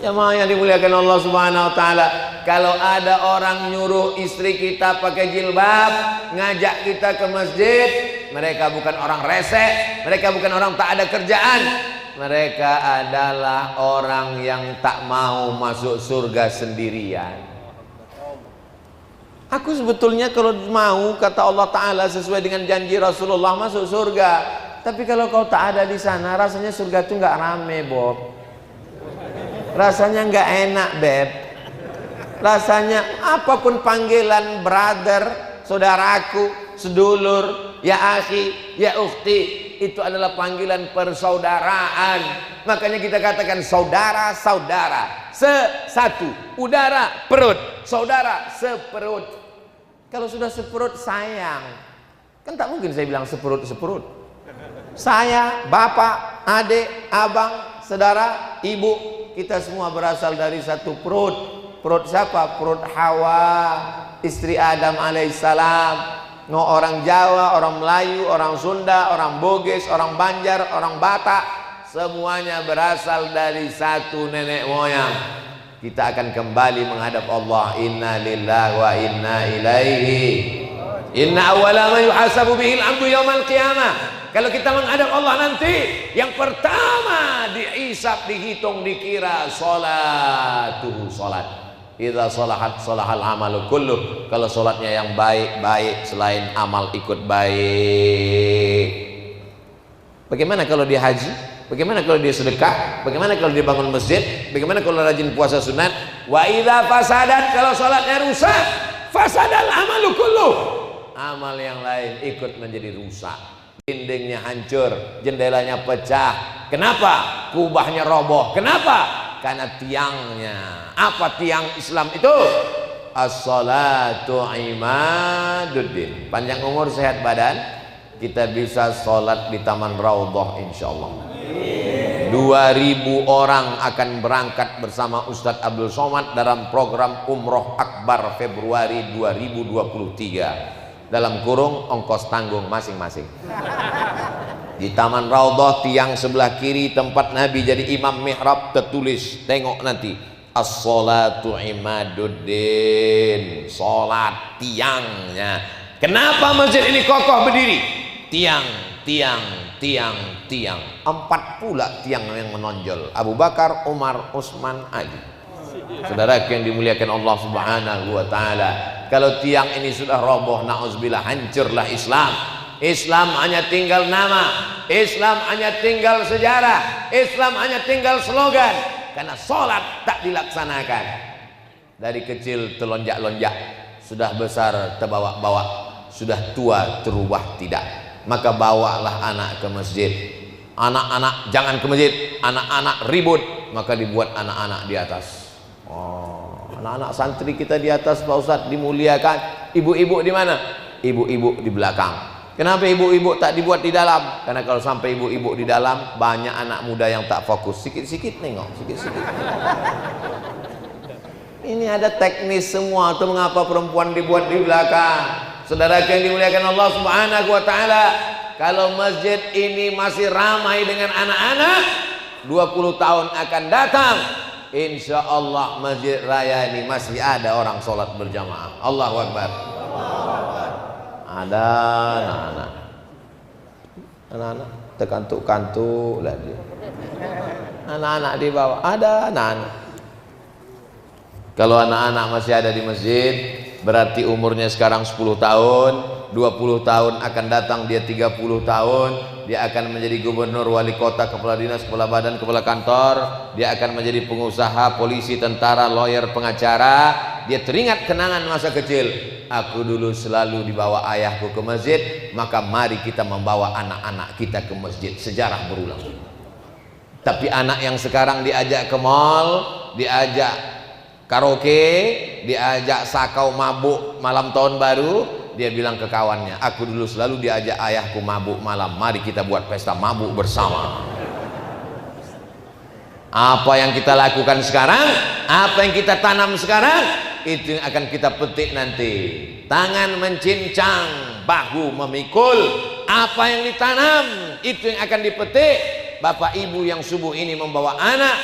Jamaah yang dimuliakan Allah Subhanahu wa Ta'ala, kalau ada orang nyuruh istri kita pakai jilbab, ngajak kita ke masjid, mereka bukan orang resek, mereka bukan orang tak ada kerjaan, mereka adalah orang yang tak mau masuk surga sendirian. Aku sebetulnya kalau mau, kata Allah Ta'ala, sesuai dengan janji Rasulullah, masuk surga. Tapi kalau kau tak ada di sana, rasanya surga itu nggak rame, Bob. Rasanya nggak enak, Beb. Rasanya apapun panggilan brother, saudaraku, sedulur, ya akhi, ya ukhti, itu adalah panggilan persaudaraan. Makanya kita katakan saudara-saudara, sesatu, udara, perut, saudara, seperut. Kalau sudah seperut sayang, kan tak mungkin saya bilang seperut-seperut. Saya, bapak, adik, abang, saudara, ibu, kita semua berasal dari satu perut. Perut siapa? Perut Hawa, istri Adam alaihissalam. Mau orang Jawa, orang Melayu, orang Sunda, orang Bugis, orang Banjar, orang Batak, semuanya berasal dari satu nenek moyang. Kita akan kembali menghadap Allah. Inna lillahi wa inna ilaihi. Inna awwala ma yuhasabu bihil abdu yaumal qiyamah. Kalau kita menghadap Allah nanti, yang pertama dihisab, dihitung, dikira salatuhu, salat. Idza salahat salahal amalu kulluh. Kalau salatnya yang baik-baik, selain amal ikut baik. Bagaimana kalau dia haji? Bagaimana kalau dia sedekah? Bagaimana kalau dia bangun masjid? Bagaimana kalau rajin puasa sunat? Wa idza fasadat, kalau salatnya rusak, fasadal amalu kulluh. Amal yang lain ikut menjadi rusak. Dindingnya hancur, jendelanya pecah. Kenapa? Kubahnya roboh. Kenapa? Karena tiangnya. Apa tiang Islam itu? As-salatu imaduddin. Panjang umur, sehat badan, kita bisa sholat di Taman Raudhah insyaallah. 2.000 orang akan berangkat bersama Ustadz Abdul Somad dalam program Umroh Akbar Februari 2023. Dalam kurung ongkos tanggung masing-masing. Di Taman Raudhah, tiang sebelah kiri tempat Nabi jadi imam mihrab, tertulis, tengok nanti, as-salatu imaduddin, salat tiangnya. Kenapa masjid ini kokoh berdiri? Tiang, tiang, tiang, tiang. 4 pula tiang yang menonjol. Abu Bakar, Umar, Utsman, Ali. Saudara yang dimuliakan Allah Subhanahu wa taala, kalau tiang ini sudah roboh, na'udzubillah, hancurlah Islam. Islam hanya tinggal nama, Islam hanya tinggal sejarah, Islam hanya tinggal slogan. Karena sholat tak dilaksanakan. Dari kecil terlonjak-lonjak, sudah besar terbawa-bawa, sudah tua terubah tidak. Maka bawalah anak ke masjid. Anak-anak jangan ke masjid, anak-anak ribut, maka dibuat anak-anak di atas. Oh, anak-anak santri kita di atas Pak Ustadz, dimuliakan. Ibu-ibu di mana? Ibu-ibu di belakang. Kenapa ibu-ibu tak dibuat di dalam? Karena kalau sampai ibu-ibu di dalam, banyak anak muda yang tak fokus. Sikit-sikit nengok, sikit-sikit. Ini ada teknis semua tuh, mengapa perempuan dibuat di belakang. Saudara yang dimuliakan Allah Subhanahu wa taala, kalau masjid ini masih ramai dengan anak-anak, 20 tahun akan datang, insya Allah masjid raya ini masih ada orang sholat berjamaah. Allahu Akbar. Ada anak-anak terkantuk-kantuk lah dia. Anak-anak di bawah, ada anak-anak. Kalau anak-anak masih ada di masjid, berarti umurnya sekarang 10 tahun, 20 tahun akan datang dia 30 tahun, dia akan menjadi gubernur, wali kota, kepala dinas, kepala badan, kepala kantor, dia akan menjadi pengusaha, polisi, tentara, lawyer, pengacara. Dia teringat kenangan masa kecil. Aku dulu selalu dibawa ayahku ke masjid, maka mari kita membawa anak-anak kita ke masjid. Sejarah berulang. Tapi anak yang sekarang diajak ke mall, diajak karaoke, diajak sakau mabuk malam tahun baru, dia bilang ke kawannya, aku dulu selalu diajak ayahku mabuk malam, mari kita buat pesta mabuk bersama. Apa yang kita lakukan sekarang, apa yang kita tanam sekarang, itu yang akan kita petik nanti. Tangan mencincang, bahu memikul. Apa yang ditanam, itu yang akan dipetik. Bapak ibu yang subuh ini membawa anak,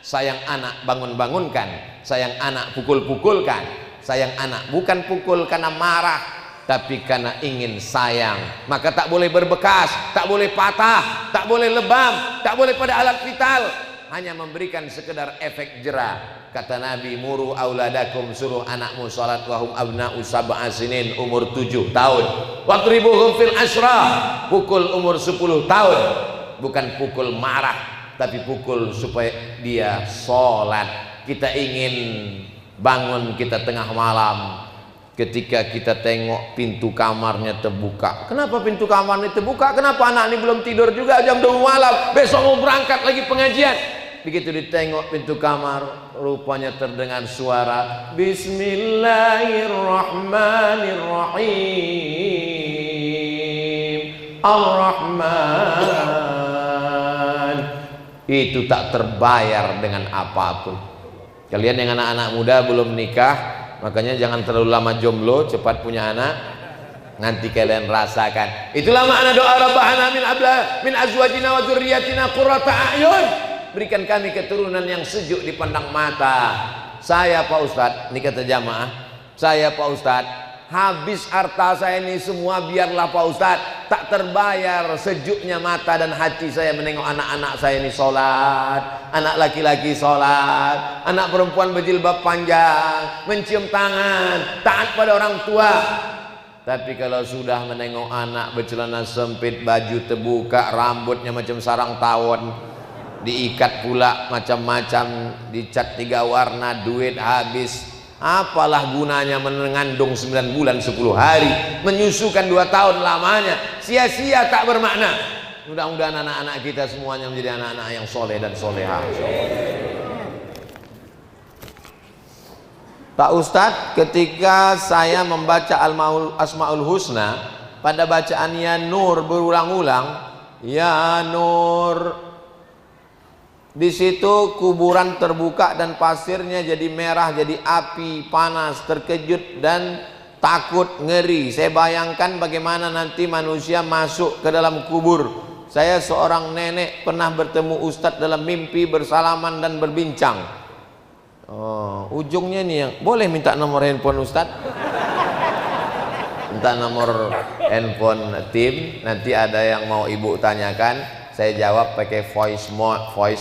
sayang anak bangun-bangunkan, sayang anak pukul-pukulkan. Sayang anak bukan pukul karena marah, tapi karena ingin sayang. Maka tak boleh berbekas, tak boleh patah, tak boleh lebam, tak boleh pada alat vital, hanya memberikan sekedar efek jerah. Kata Nabi, muru auladakum, suruh anakmu salat wahum abna'u sab'a sinin, umur 7 tahun. Wadribuhum fil asyrah, pukul umur 10 tahun. Bukan pukul marah, tapi pukul supaya dia salat. Kita ingin bangun kita tengah malam, ketika kita tengok pintu kamarnya terbuka. Kenapa pintu kamarnya terbuka? Kenapa anak ini belum tidur juga jam 2 malam, besok mau berangkat lagi pengajian. Begitu ditengok pintu kamar, rupanya terdengar suara Bismillahirrahmanirrahim, Ar-Rahman. Itu tak terbayar dengan apapun. Kalian yang anak-anak muda belum nikah, makanya jangan terlalu lama jomblo, cepat punya anak. Nanti kalian rasakan. Itulah makna doa Rabbana min azwajina wa dzurriyyatina qurrata a'yun. Berikan kami keturunan yang sejuk dipandang mata. Saya Pak Ustadz, ini kata jamaah, saya Pak Ustadz, habis harta saya ini semua biarlah Pak Ustadz, tak terbayar sejuknya mata dan hati saya menengok anak-anak saya ini sholat, anak laki-laki sholat, anak perempuan berjilbab panjang, mencium tangan, taat pada orang tua. Tapi kalau sudah menengok anak bercelana sempit, baju terbuka, rambutnya macam sarang tawon, diikat pula macam-macam, dicat 3 warna, duit habis, apalah gunanya mengandung 9 bulan 10 hari, menyusukan 2 tahun lamanya, sia-sia, tak bermakna. Mudah-mudahan anak-anak kita semuanya menjadi anak-anak yang soleh dan solehah. Pak Ustadz, ketika saya membaca Asmaul Husna, pada bacaan Ya Nur berulang-ulang, Ya Nur, di situ kuburan terbuka dan pasirnya jadi merah, jadi api, panas, terkejut dan takut, ngeri. Saya bayangkan bagaimana nanti manusia masuk ke dalam kubur. Saya seorang nenek pernah bertemu Ustadz dalam mimpi, bersalaman dan berbincang. Oh, ujungnya nih yang boleh minta nomor handphone Ustadz, minta nomor handphone tim, nanti ada yang mau ibu tanyakan, saya jawab pakai voice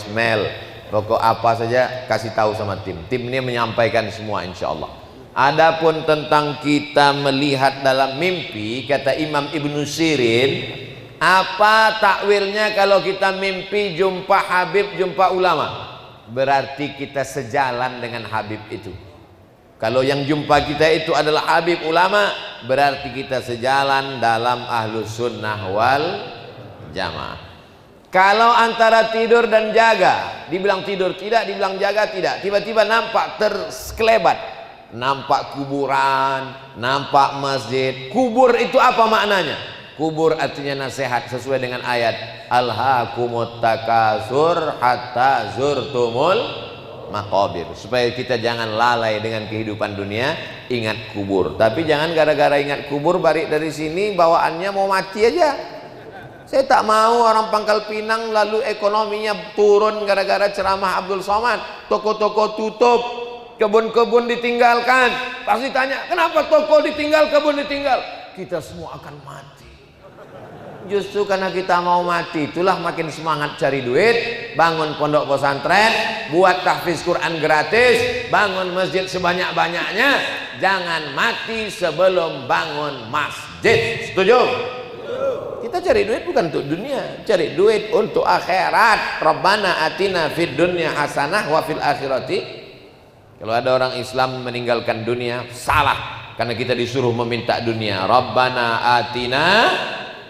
mail, pokok apa saja kasih tahu sama tim ini menyampaikan semua insya Allah. Adapun tentang kita melihat dalam mimpi, kata Imam Ibnu Sirin, apa takwilnya kalau kita mimpi jumpa Habib, jumpa ulama? Berarti kita sejalan dengan Habib itu. Kalau yang jumpa kita itu adalah Habib, ulama, berarti kita sejalan dalam Ahlus Sunnah wal Jamaah. Kalau antara tidur dan jaga, dibilang tidur tidak, dibilang jaga tidak, tiba-tiba nampak terskelebat, nampak kuburan, nampak masjid. Kubur itu apa maknanya? Kubur artinya nasihat sesuai dengan ayat Alhaakumut takasur hatta zurtumul maqabir, supaya kita jangan lalai dengan kehidupan dunia, ingat kubur. Tapi jangan gara-gara ingat kubur balik dari sini bawaannya mau mati aja. Saya tak mau orang Pangkal Pinang lalu ekonominya turun gara-gara ceramah Abdul Somad, toko-toko tutup, kebun-kebun ditinggalkan. Pasti tanya, kenapa toko ditinggal, kebun ditinggal? Kita semua akan mati. Justru karena kita mau mati, itulah makin semangat cari duit, bangun pondok pesantren, buat tahfiz Quran gratis, bangun masjid sebanyak-banyaknya. Jangan mati sebelum bangun masjid. Setuju? Kita cari duit bukan untuk dunia, cari duit untuk akhirat. Rabbana atina fid dunya hasanah wa fil akhirati. Kalau ada orang Islam meninggalkan dunia, salah, karena kita disuruh meminta dunia. Rabbana atina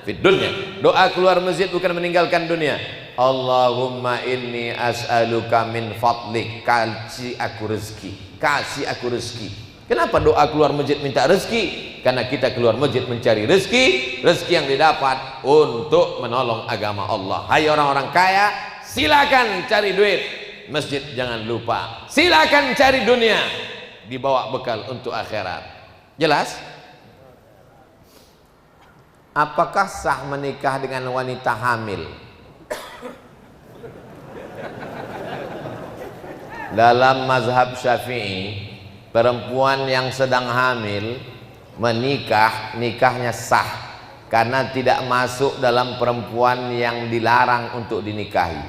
fid dunya. Doa keluar masjid bukan meninggalkan dunia. Allahumma inni as'aluka min fadlik, kasih aku rezeki, kasih aku rezeki. Kenapa doa keluar masjid minta rezeki? Karena kita keluar masjid mencari rezeki, rezeki yang didapat untuk menolong agama Allah. Hai orang-orang kaya, silakan cari duit, masjid jangan lupa. Silakan cari dunia, dibawa bekal untuk akhirat. Jelas? Apakah sah menikah dengan wanita hamil? Dalam mazhab Syafi'i, perempuan yang sedang hamil menikah, nikahnya sah karena tidak masuk dalam perempuan yang dilarang untuk dinikahi.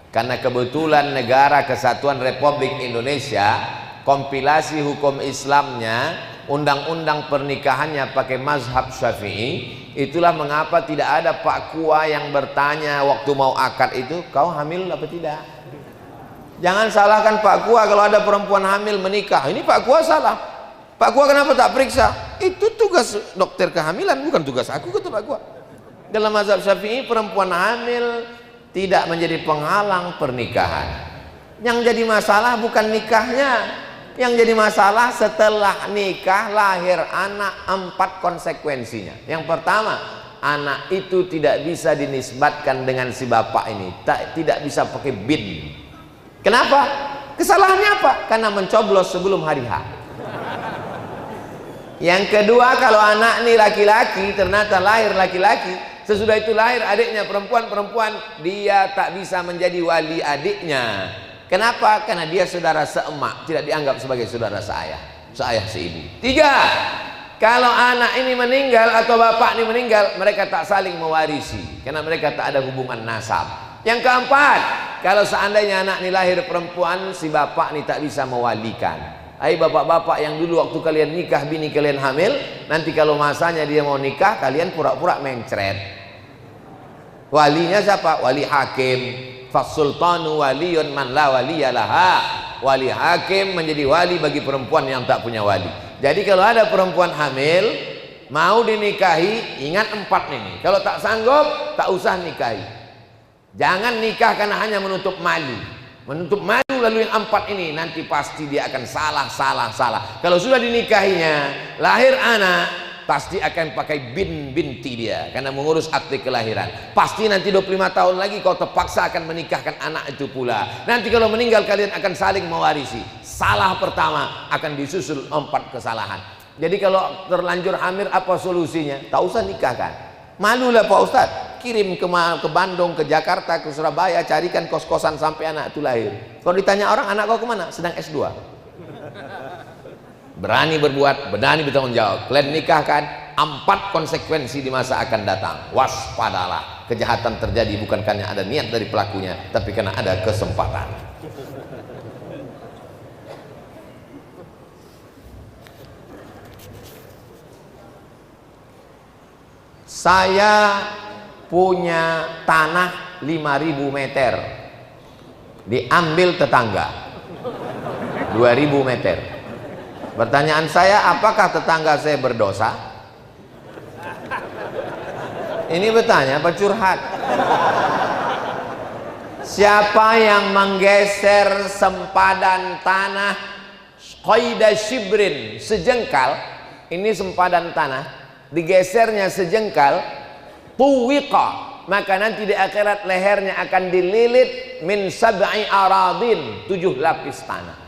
Karena kebetulan negara Kesatuan Republik Indonesia, kompilasi hukum Islamnya, undang-undang pernikahannya pakai mazhab Syafi'i. Itulah mengapa tidak ada Pak Kua yang bertanya waktu mau akad itu, kau hamil apa tidak? Jangan salahkan Pak Kua kalau ada perempuan hamil menikah. Ini Pak Kua salah. Pak Kua kenapa tak periksa? Itu tugas dokter kehamilan, bukan tugas aku, kata Pak Kua. Dalam mazhab Syafi'i, perempuan hamil tidak menjadi penghalang pernikahan. Yang jadi masalah bukan nikahnya. Yang jadi masalah setelah nikah lahir anak, 4 konsekuensinya. Yang pertama, anak itu tidak bisa dinisbatkan dengan si bapak ini, tidak bisa pakai bin. Kenapa? Kesalahannya apa? Karena mencoblos sebelum hari H. Yang kedua, kalau anak nih laki-laki, ternyata lahir laki-laki, sesudah itu lahir adiknya perempuan, dia tak bisa menjadi wali adiknya. Kenapa? Karena dia saudara seemak, tidak dianggap sebagai saudara seayah seibu. Tiga, kalau anak ini meninggal atau bapak ini meninggal, mereka tak saling mewarisi karena mereka tak ada hubungan nasab. Yang keempat, kalau seandainya anak ini lahir perempuan, si bapak ini tak bisa mewalikan. Hai bapak-bapak yang dulu waktu kalian nikah bini kalian hamil, nanti kalau masanya dia mau nikah, kalian pura-pura mencret. Walinya siapa? Wali hakim. Fasultanu waliyun man la waliyalaha. Wali hakim menjadi wali bagi perempuan yang tak punya wali. Jadi kalau ada perempuan hamil mau dinikahi, ingat 4 ini. Kalau tak sanggup, tak usah nikahi. Jangan nikah karena hanya menutup malu. Menutup malu lalu yang 4 ini, nanti pasti dia akan salah. Kalau sudah dinikahinya, lahir anak, pasti akan pakai binti dia karena mengurus akte kelahiran. Pasti nanti 25 tahun lagi kau terpaksa akan menikahkan anak itu pula. Nanti kalau meninggal kalian akan saling mewarisi. Salah pertama akan disusul 4 kesalahan. Jadi kalau terlanjur hamil, apa solusinya? Tak usah nikahkan. Malulah Pak Ustadz, kirim ke Bandung, ke Jakarta, ke Surabaya, carikan kos-kosan sampai anak itu lahir. Kalau ditanya orang, anak kau kemana? Sedang S2. Berani berbuat, berani bertanggung jawab. Kalian nikahkan, 4 konsekuensi di masa akan datang. Waspadalah, kejahatan terjadi bukan karena ada niat dari pelakunya, tapi karena ada kesempatan. Saya punya tanah 5.000 meter, diambil tetangga 2.000 meter. Pertanyaan saya, apakah tetangga saya berdosa? Ini bertanya apa curhat? Siapa yang menggeser sempadan tanah qaida shibrin, sejengkal, ini sempadan tanah, digesernya sejengkal, tuwiqa, maka nanti di akhirat lehernya akan dililit min sab'i aradin, 7 lapis tanah.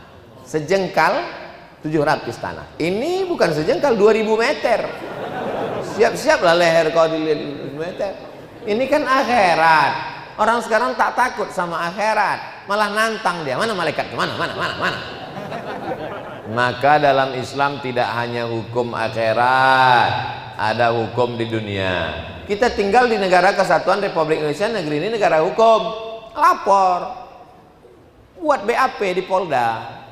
Sejengkal 7 lapis tanah. Ini bukan sejengkal, 2.000 meter. Siap-siaplah leher kau dililit meter. Ini kan akhirat. Orang sekarang tak takut sama akhirat, malah nantang dia. Mana malaikat? Mana? Maka dalam Islam tidak hanya hukum akhirat, ada hukum di dunia. Kita tinggal di negara kesatuan Republik Indonesia, negeri ini negara hukum. Lapor, buat BAP di Polda,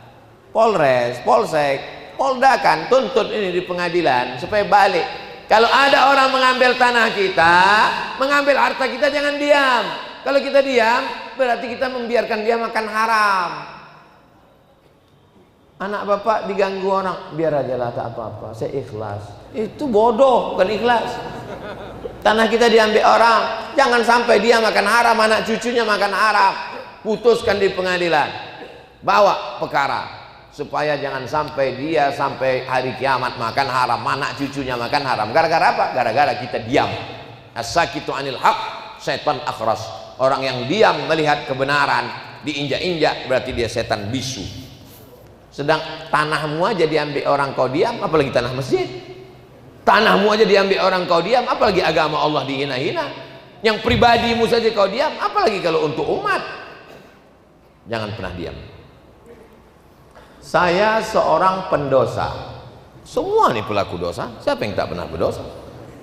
Polres, Polsek, Polda kan tuntut ini di pengadilan supaya balik. Kalau ada orang mengambil tanah kita, mengambil harta kita, jangan diam. Kalau kita diam, berarti kita membiarkan dia makan haram. Anak bapak diganggu orang, biar aja lah, tak apa-apa, saya ikhlas. Itu bodoh, bukan ikhlas. Tanah kita diambil orang, jangan sampai dia makan haram, anak cucunya makan haram. Putuskan di pengadilan, bawa perkara, supaya jangan sampai dia sampai hari kiamat makan haram, anak cucunya makan haram. Gara-gara apa? Gara-gara kita diam. As-sakitu anil haq, setan akhras. Orang yang diam melihat kebenaran, diinjak-injak, berarti dia setan bisu. Sedang tanahmu aja diambil orang kau diam, apalagi tanah masjid. Tanahmu aja diambil orang kau diam, apalagi agama Allah dihina-hina. Yang pribadimu saja kau diam, apalagi kalau untuk umat. Jangan pernah diam. Saya seorang pendosa. Semua nih pelaku dosa. Siapa yang tak pernah berdosa?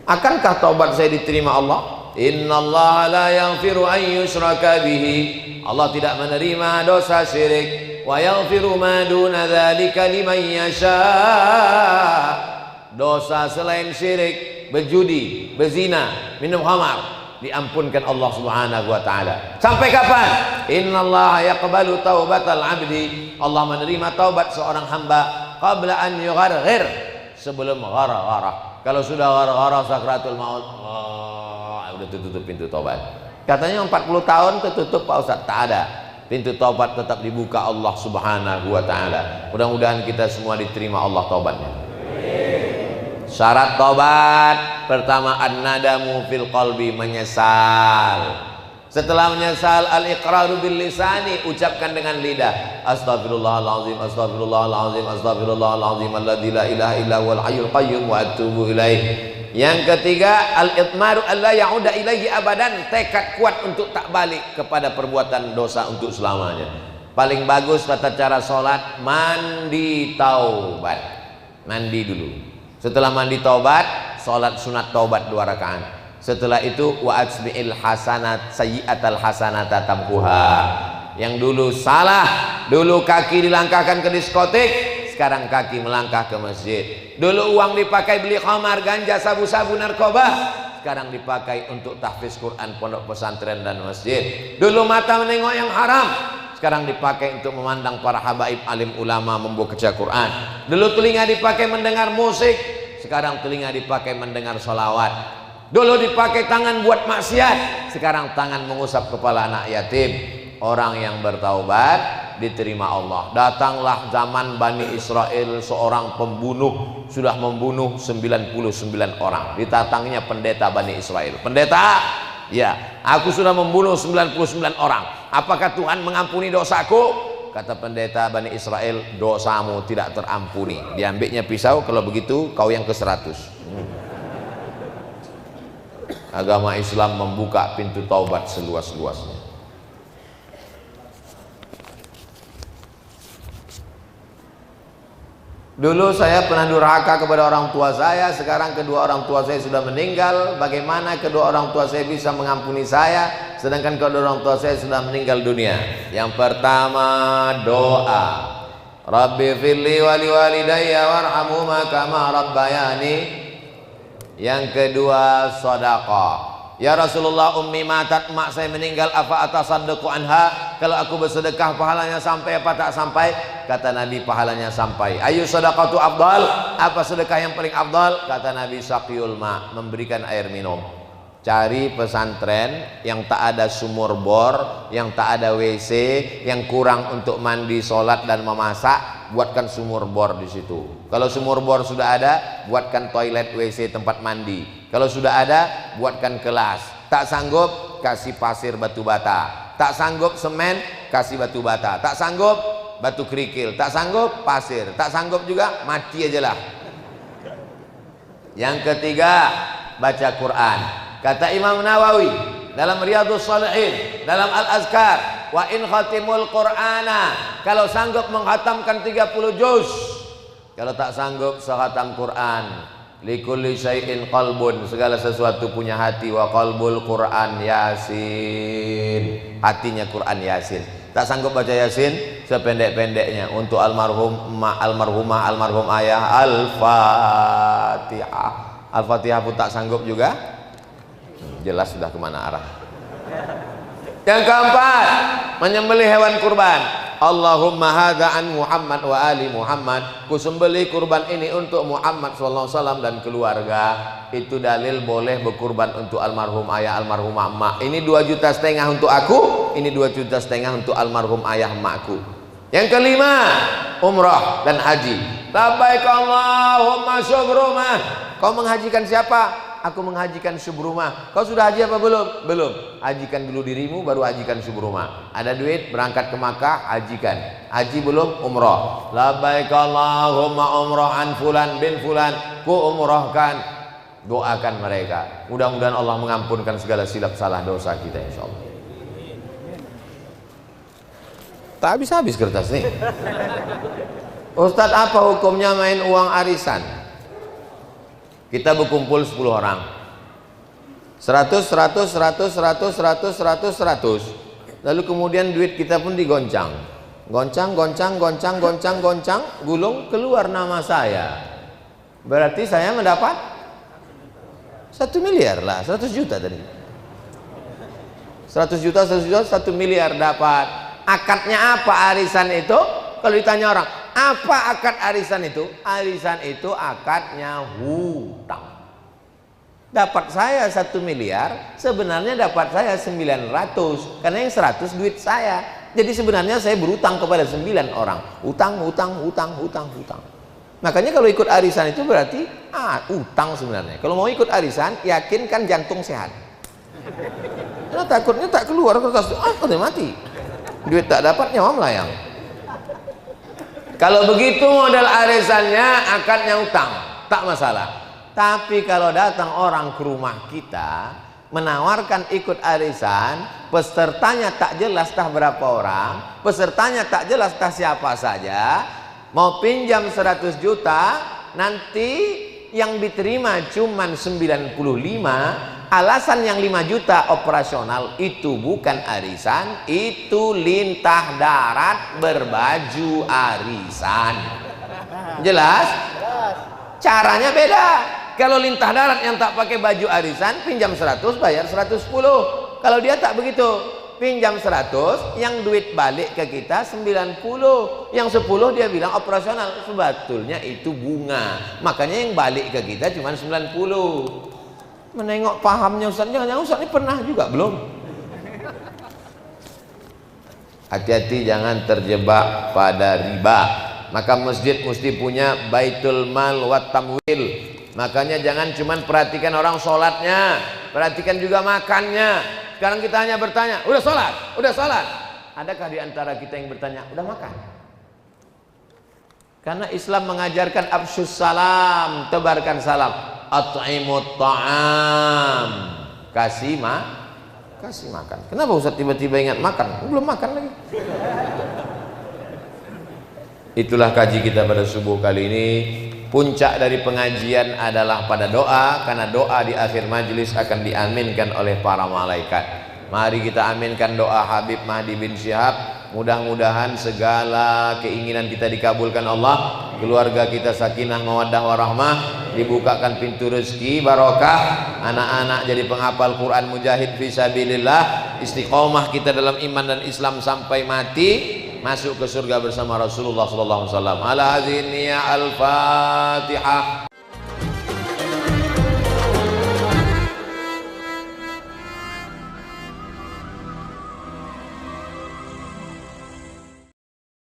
Akankah taubat saya diterima Allah? Innallaha la yaghfiru an yushraka bihi. Allah tidak menerima dosa syirik. Wa yaghfiru ma duna dzalika liman yasha. Dosa selain syirik, berjudi, berzina, minum khamar, diampunkan Allah Subhanahu wa taala. Sampai kapan? Innallaha yaqbalu taubatal abdi. Allah menerima taubat seorang hamba qabla an yugharghir, sebelum gharah-gharah. Kalau sudah gharah-gharah sakratul maut, udah tutup pintu taubat. Katanya 40 tahun tertutup Pak Ustaz, tak ada. Pintu taubat tetap dibuka Allah Subhanahu wa taala. Mudah-mudahan kita semua diterima Allah taubatnya. Syarat taubat pertama, an-nadamu fil qalbi, menyesal. Setelah menyesal, al-iqraru bil lisani, ucapkan dengan lidah. Astaghfirullahalazim, astaghfirullahalazim, astaghfirullahalazim alladzi la ilaha illa huwal hayyul qayyum wa atubu ilaih. Yang ketiga, al-itmaru alla ya'uda ilaihi abadan, tekad kuat untuk tak balik kepada perbuatan dosa untuk selamanya. Paling bagus tata cara sholat, mandi taubat. Mandi dulu. Setelah mandi taubat, sholat sunat taubat 2 rakaat. Setelah itu wa atsbi'il hasanat sayyi'atal hasanata tamkuha. Yang dulu salah, dulu kaki dilangkahkan ke diskotik, sekarang kaki melangkah ke masjid. Dulu uang dipakai beli khamar, ganja, sabu-sabu, narkoba, sekarang dipakai untuk tahfiz Quran, pondok pesantren dan masjid. Dulu mata menengok yang haram, sekarang dipakai untuk memandang para habaib alim ulama membaca Quran. Dulu telinga dipakai mendengar musik, sekarang telinga dipakai mendengar sholawat. Dulu dipakai tangan buat maksiat, sekarang tangan mengusap kepala anak yatim. Orang yang bertaubat diterima Allah. Datanglah zaman Bani Israel, seorang pembunuh sudah membunuh 99 orang. Ditatangnya pendeta Bani Israel. Pendeta, ya, aku sudah membunuh 99 orang. Apakah Tuhan mengampuni dosaku? Kata pendeta Bani Israel, dosamu tidak terampuni. Diambilnya pisau, kalau begitu kau yang ke-100. Agama Islam membuka pintu taubat seluas-luasnya. Dulu saya pernah durhaka kepada orang tua saya, sekarang kedua orang tua saya sudah meninggal. Bagaimana kedua orang tua saya bisa mengampuni saya, sedangkan kedua orang tua saya sudah meninggal dunia? Yang pertama, doa. Rabbi firli wali walidayya warhamhuma kama rabbayani. Yang kedua, sedekah. Ya Rasulullah, ummi matat, mak saya meninggal, apa atasaddaqu anha? Kalau aku bersedekah pahalanya sampai apa tak sampai? Kata Nabi, pahalanya sampai. Ayu sedekatu afdal? Apa sedekah yang paling afdal? Kata Nabi, saqiyul ma, memberikan air minum. Cari pesantren yang tak ada sumur bor, yang tak ada WC, yang kurang untuk mandi, sholat dan memasak, buatkan sumur bor di situ. Kalau sumur bor sudah ada, buatkan toilet, WC, tempat mandi. Kalau sudah ada, buatkan kelas. Tak sanggup, kasih pasir batu bata. Tak sanggup semen, kasih batu bata. Tak sanggup, batu kerikil. Tak sanggup, pasir. Tak sanggup juga, mati aja lah. Yang ketiga, baca Quran. Kata Imam Nawawi dalam Riyadhus Shalihin, dalam Al-Azkar, wa in khatimul Qur'ana, kalau sanggup menghatamkan 30 juz. Kalau tak sanggup, sehatam Quran. Likulli syai'in qalbun, segala sesuatu punya hati. Wa qalbul Quran Yasin, hatinya Quran Yasin. Tak sanggup baca Yasin, sependek-pendeknya untuk almarhum emak, almarhumah, almarhum ayah, Al-Fatihah. Al-Fatihah pun tak sanggup juga. Jelas sudah kemana arah. Yang keempat, menyembelih hewan kurban. Allahumma hadza an Muhammad wa ali Muhammad, ku sembelih kurban ini untuk Muhammad SAW dan keluarga. Itu dalil boleh berkurban untuk almarhum ayah, almarhumah emak. Ini 2,5 juta untuk aku, ini 2,5 juta untuk almarhum ayah emakku. Yang kelima, umrah dan haji. Labbaik Allahumma syubrumah. Kau menghajikan siapa? Aku menghajikan Syubrumah. Kau sudah haji apa belum? Belum. Hajikan dulu dirimu, baru hajikan Syubrumah. Ada duit, berangkat ke Makkah, hajikan. Haji belum? Umrah. Labbaik Allahumma umrah an fulan bin fulan. Ku umrahkan. Doakan mereka. Mudah-mudahan Allah mengampunkan segala silap salah dosa kita, insyaallah. Tak habis-habis kertas nih. Ustadz, apa hukumnya main uang arisan? Kita berkumpul 10 orang, 100, 100, 100, 100, 100, 100, 100. Lalu kemudian duit kita pun digoncang. Goncang, goncang, goncang, goncang, goncang, gulung, keluar nama saya. Berarti saya mendapat 1 miliar lah, 100 juta tadi. 100 juta, 100 juta, 1 miliar dapat. Akadnya apa arisan itu? Kalau ditanya orang, apa akad arisan itu? Arisan itu akadnya hutang. Dapat saya 1 miliar, sebenarnya dapat saya 900, karena yang 100 duit saya. Jadi sebenarnya saya berutang kepada 9 orang. Utang, utang, utang, utang, utang. Makanya kalau ikut arisan itu berarti utang sebenarnya. Kalau mau ikut arisan, yakinkan jantung sehat. Nah, takutnya tak keluar kertas, udah mati. Duit tak dapat, nyawa melayang. Kalau begitu modal arisannya, akadnya utang, tak masalah. Tapi kalau datang orang ke rumah kita menawarkan ikut arisan, pesertanya tak jelas tah berapa orang, pesertanya tak jelas tah siapa saja, mau pinjam 100 juta, nanti yang diterima cuman 95, alasan yang 5 juta operasional, itu bukan arisan, itu lintah darat berbaju arisan. Jelas? Caranya beda. Kalau lintah darat yang tak pakai baju arisan, pinjam 100 bayar 110. Kalau dia tak begitu, pinjam 100, yang duit balik ke kita 90, yang 10 dia bilang operasional. Sebetulnya itu bunga, makanya yang balik ke kita cuma 90. Menengok pahamnya Ustaz, jangan Ustaz ini pernah juga belum. Hati-hati jangan terjebak pada riba. Maka masjid mesti punya baitul mal wa tamwil. Makanya jangan cuma perhatikan orang sholatnya, perhatikan juga makannya. Sekarang kita hanya bertanya, udah sholat? Udah sholat? Adakah di antara kita yang bertanya, udah makan? Karena Islam mengajarkan afsyus salam, tebarkan salam. At'imut ta'am, kasih makan. Kenapa Ustaz tiba-tiba ingat makan? Belum makan lagi. Itulah kaji kita pada subuh kali ini. Puncak dari pengajian adalah pada doa, karena doa di akhir majelis akan diaminkan oleh para malaikat. Mari kita aminkan doa Habib Mahdi bin Syihab. Mudah-mudahan segala keinginan kita dikabulkan Allah, keluarga kita sakinah mawaddah warahmah, dibukakan pintu rezeki barokah, anak-anak jadi penghafal Quran mujahid fisabilillah, istiqomah kita dalam iman dan Islam sampai mati, masuk ke surga bersama Rasulullah sallallahu alaihi wasallam. Ala hadhihi al-Fatihah.